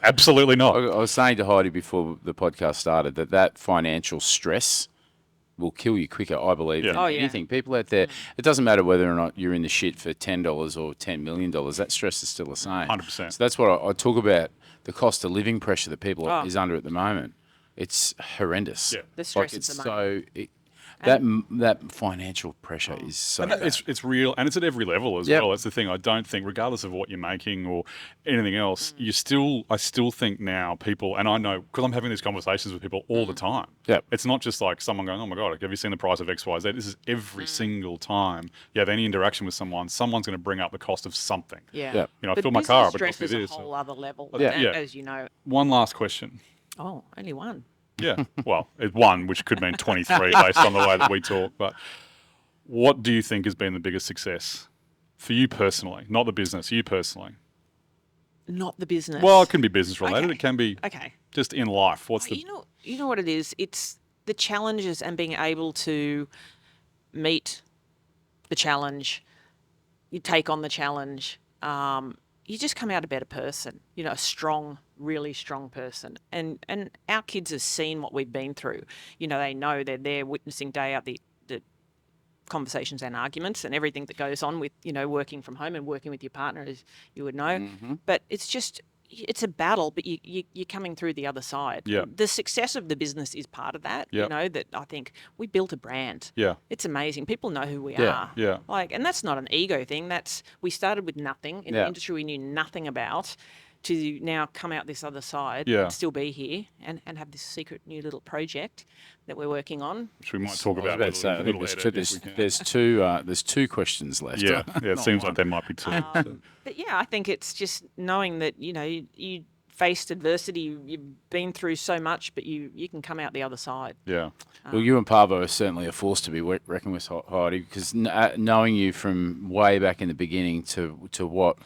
Absolutely I not. was saying to Heidi before the podcast started that financial stress will kill you quicker, I believe, Yeah. than Oh, yeah. anything. People out there, it doesn't matter whether or not you're in the shit for $10 or $10 million. That stress is still the same. 100%. So that's what I talk about. The cost of living pressure that people Oh. is under at the moment. It's horrendous. Yeah. The stress it's is the so that financial pressure is so. And it's real, and it's at every level as Yep. well. That's the thing. I don't think, regardless of what you're making or anything else, I still think now people, and I know because I'm having these conversations with people all the time. Yep. It's not just like someone going, "Oh my god, have you seen the price of X, Y, Z?" This is every single time you have any interaction with someone's going to bring up the cost of something. Yeah. Yeah. I But fill my car up, business it costs me stress this. is a whole other level. Yeah. and Yeah. As you know. One last question. Oh, only one. Yeah, well, it's one, which could mean 23 based on the way that we talk. But what do you think has been the biggest success for you personally, not the business, you personally? Not the business. Well, it can be business related. Okay. It can be Okay. just in life. What's the You know what it is? It's the challenges and being able to meet the challenge. You take on the challenge. You just come out a better person. A strong, really strong person. And our kids have seen what we've been through. They know they're there witnessing day out the conversations and arguments and everything that goes on with working from home and working with your partner, as you would know. But it's a battle, but you're coming through the other side. Yeah. The success of the business is part of that. Yep. That I think we built a brand. Yeah. It's amazing. People know who we Yeah, are. yeah. And that's not an ego thing. We started with nothing in Yeah. an industry we knew nothing about, to now come out this other side Yeah. and still be here and have this secret new little project that we're working on. Which we might talk I was about. about to say, I think little there's edit two, if there's, we can. there's two questions left. Yeah, it Not seems one. like there might be two. But yeah, I think it's just knowing that you faced adversity, you've been through so much, but you can come out the other side. Yeah. Well, you and Pavo are certainly a force to be reckoned with, Heidi, because knowing you from way back in the beginning to what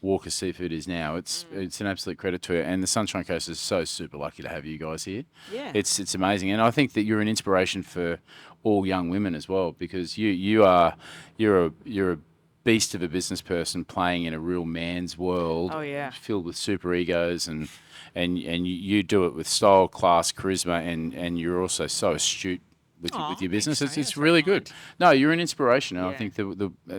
Walker Seafood is now, it's an absolute credit to you. And the Sunshine Coast is so super lucky to have you guys here. Yeah. It's amazing, and I think that you're an inspiration for all young women as well, because you're a beast of a business person playing in a real man's world. Oh, yeah. Filled with super egos and you do it with style, class, charisma, and you're also so astute with your business. thanks, mate. It's That's really very good. No, you're an inspiration. And I Yeah. think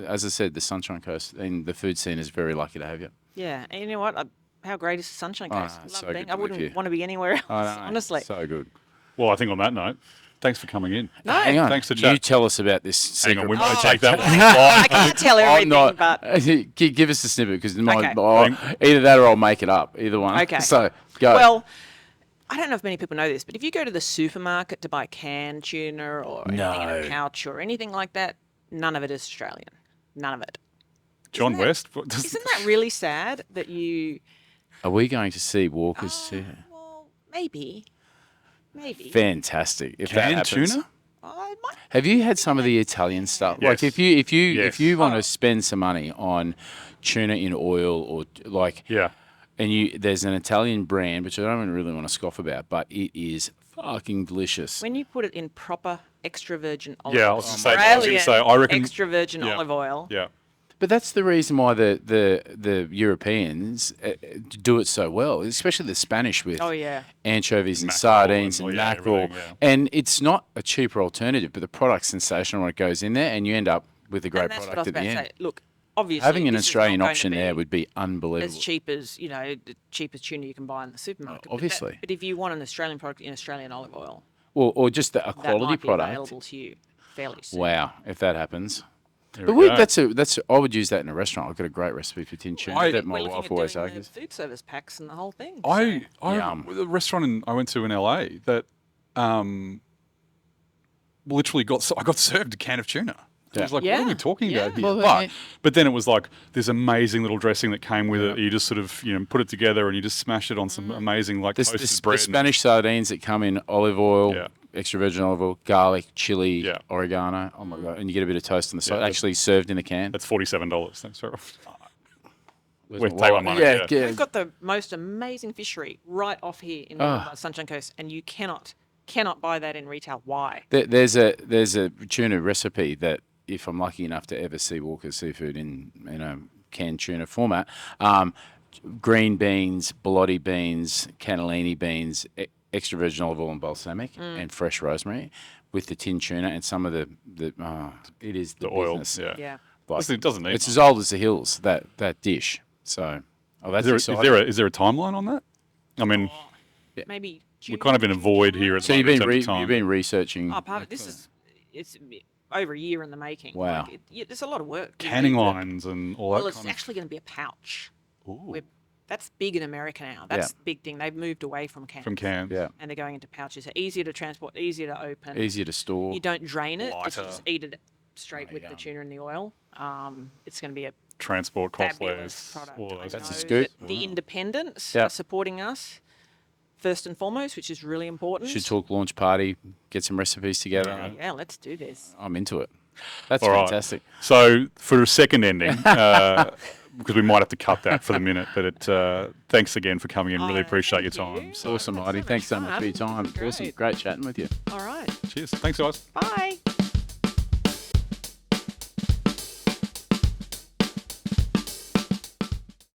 as I said, the Sunshine Coast and the food scene is very lucky to have you. Yeah, and you know what? How great is the Sunshine Coast? no, Love so good being. to I live wouldn't here. want to be anywhere else, I know, honestly. so good. Well, I think on that note, thanks for coming in. No, Hang on, Thanks for you chat. tell us about this Hang secret. on, we might Oh, take that one. I can't tell I'm everything, not. but Give us a snippet because Okay. either that or I'll make it up. Either one. Okay. So go. well, I don't know if many people know this, but if you go to the supermarket to buy canned tuna or anything in a No. pouch or anything like that, none of it is Australian. None of it. John that- West? What does- Isn't that really sad that you? Are we going to see Walkers too? Well, maybe. Fantastic. If that Canned happens. tuna? I might. Have you had some of the Italian stuff? Yes. Like if Yes. you want to spend some money on tuna in oil or like Yeah. and there's an Italian brand which I don't really want to scoff about, but it is fucking delicious. When you put it in proper extra virgin olive Yeah, I oil, was gonna say, I reckon- extra virgin Yeah. olive oil. Yeah. But that's the reason why the Europeans do it so well, especially the Spanish with Oh, yeah. anchovies and Mackerel sardines and- and yeah, mackerel. everything, yeah. And it's not a cheaper alternative, but the product's sensational when it goes in there, and you end up with a great And that's what I product was at about the to end. say. Look, obviously, Having an this is Australian not going option to there be would be unbelievable. as cheap as the cheapest tuna you can buy in the supermarket. But Obviously. but if you want an Australian product in Australian olive oil, Or just a that quality might be product. available to you fairly soon. Wow, if that happens. There But we go. that's I would use that in a restaurant. I've got a great recipe for tin tuna that my We're looking wife at always doing the argues. food service packs and the whole thing. I Yum. the restaurant I went to in LA that literally I got served a can of tuna. I was like, what are we talking about here? Well, but then it was like this amazing little dressing that came with it. You just sort of, put it together and you just smash it on some amazing like toasted bread. The Spanish sardines that come in olive oil, Yeah. extra virgin olive oil, garlic, chili, Yeah. oregano. Oh my God. And you get a bit of toast on the side. Yeah. Actually served in a can. That's $47. Thanks very much. Where's We're my taking wallet? money, Yeah, yeah. We've got the most amazing fishery right off here in the Sunshine Coast, and you cannot buy that in retail. Why? There's a tuna recipe that if I'm lucky enough to ever see Walker's Seafood in a canned tuna format, green beans, ballotti beans, cannellini beans, extra virgin olive oil and balsamic, and fresh rosemary with the tin tuna and some of it is the oil. business. Yeah. Like, Listen, it doesn't need it's much. as old as the hills, that dish. So, that's Is exciting. there a timeline on that? I mean, Maybe we're kind of in a void here at So the you've moment been in terms of time. you've been researching it's over a year in the making. Wow. There's a lot of work. canning lines and all that Well, it's kind of... actually going to be a pouch. Ooh, That's big in America now. That's the big thing. They've moved away from cans. from cans. Yeah. And they're going into pouches. They're easier to transport, easier to open. easier to store. You don't drain it. Lighter. You just eat it straight with the tuna and the oil. It's going to be a Transport cost fabulous less. product. All I those That's a know scoop. that The independents Yeah. are supporting us first and foremost, which is really important. Should talk launch party, get some recipes together. Yeah, let's do this. I'm into it. That's All right. fantastic. So for a second ending, because we might have to cut that for the minute, but thanks again for coming in. Really appreciate your thank time. you. So, Awesome, Heidi. Thanks so much for your time. Great. Awesome. Great chatting with you. All right. cheers. Thanks, guys. Bye.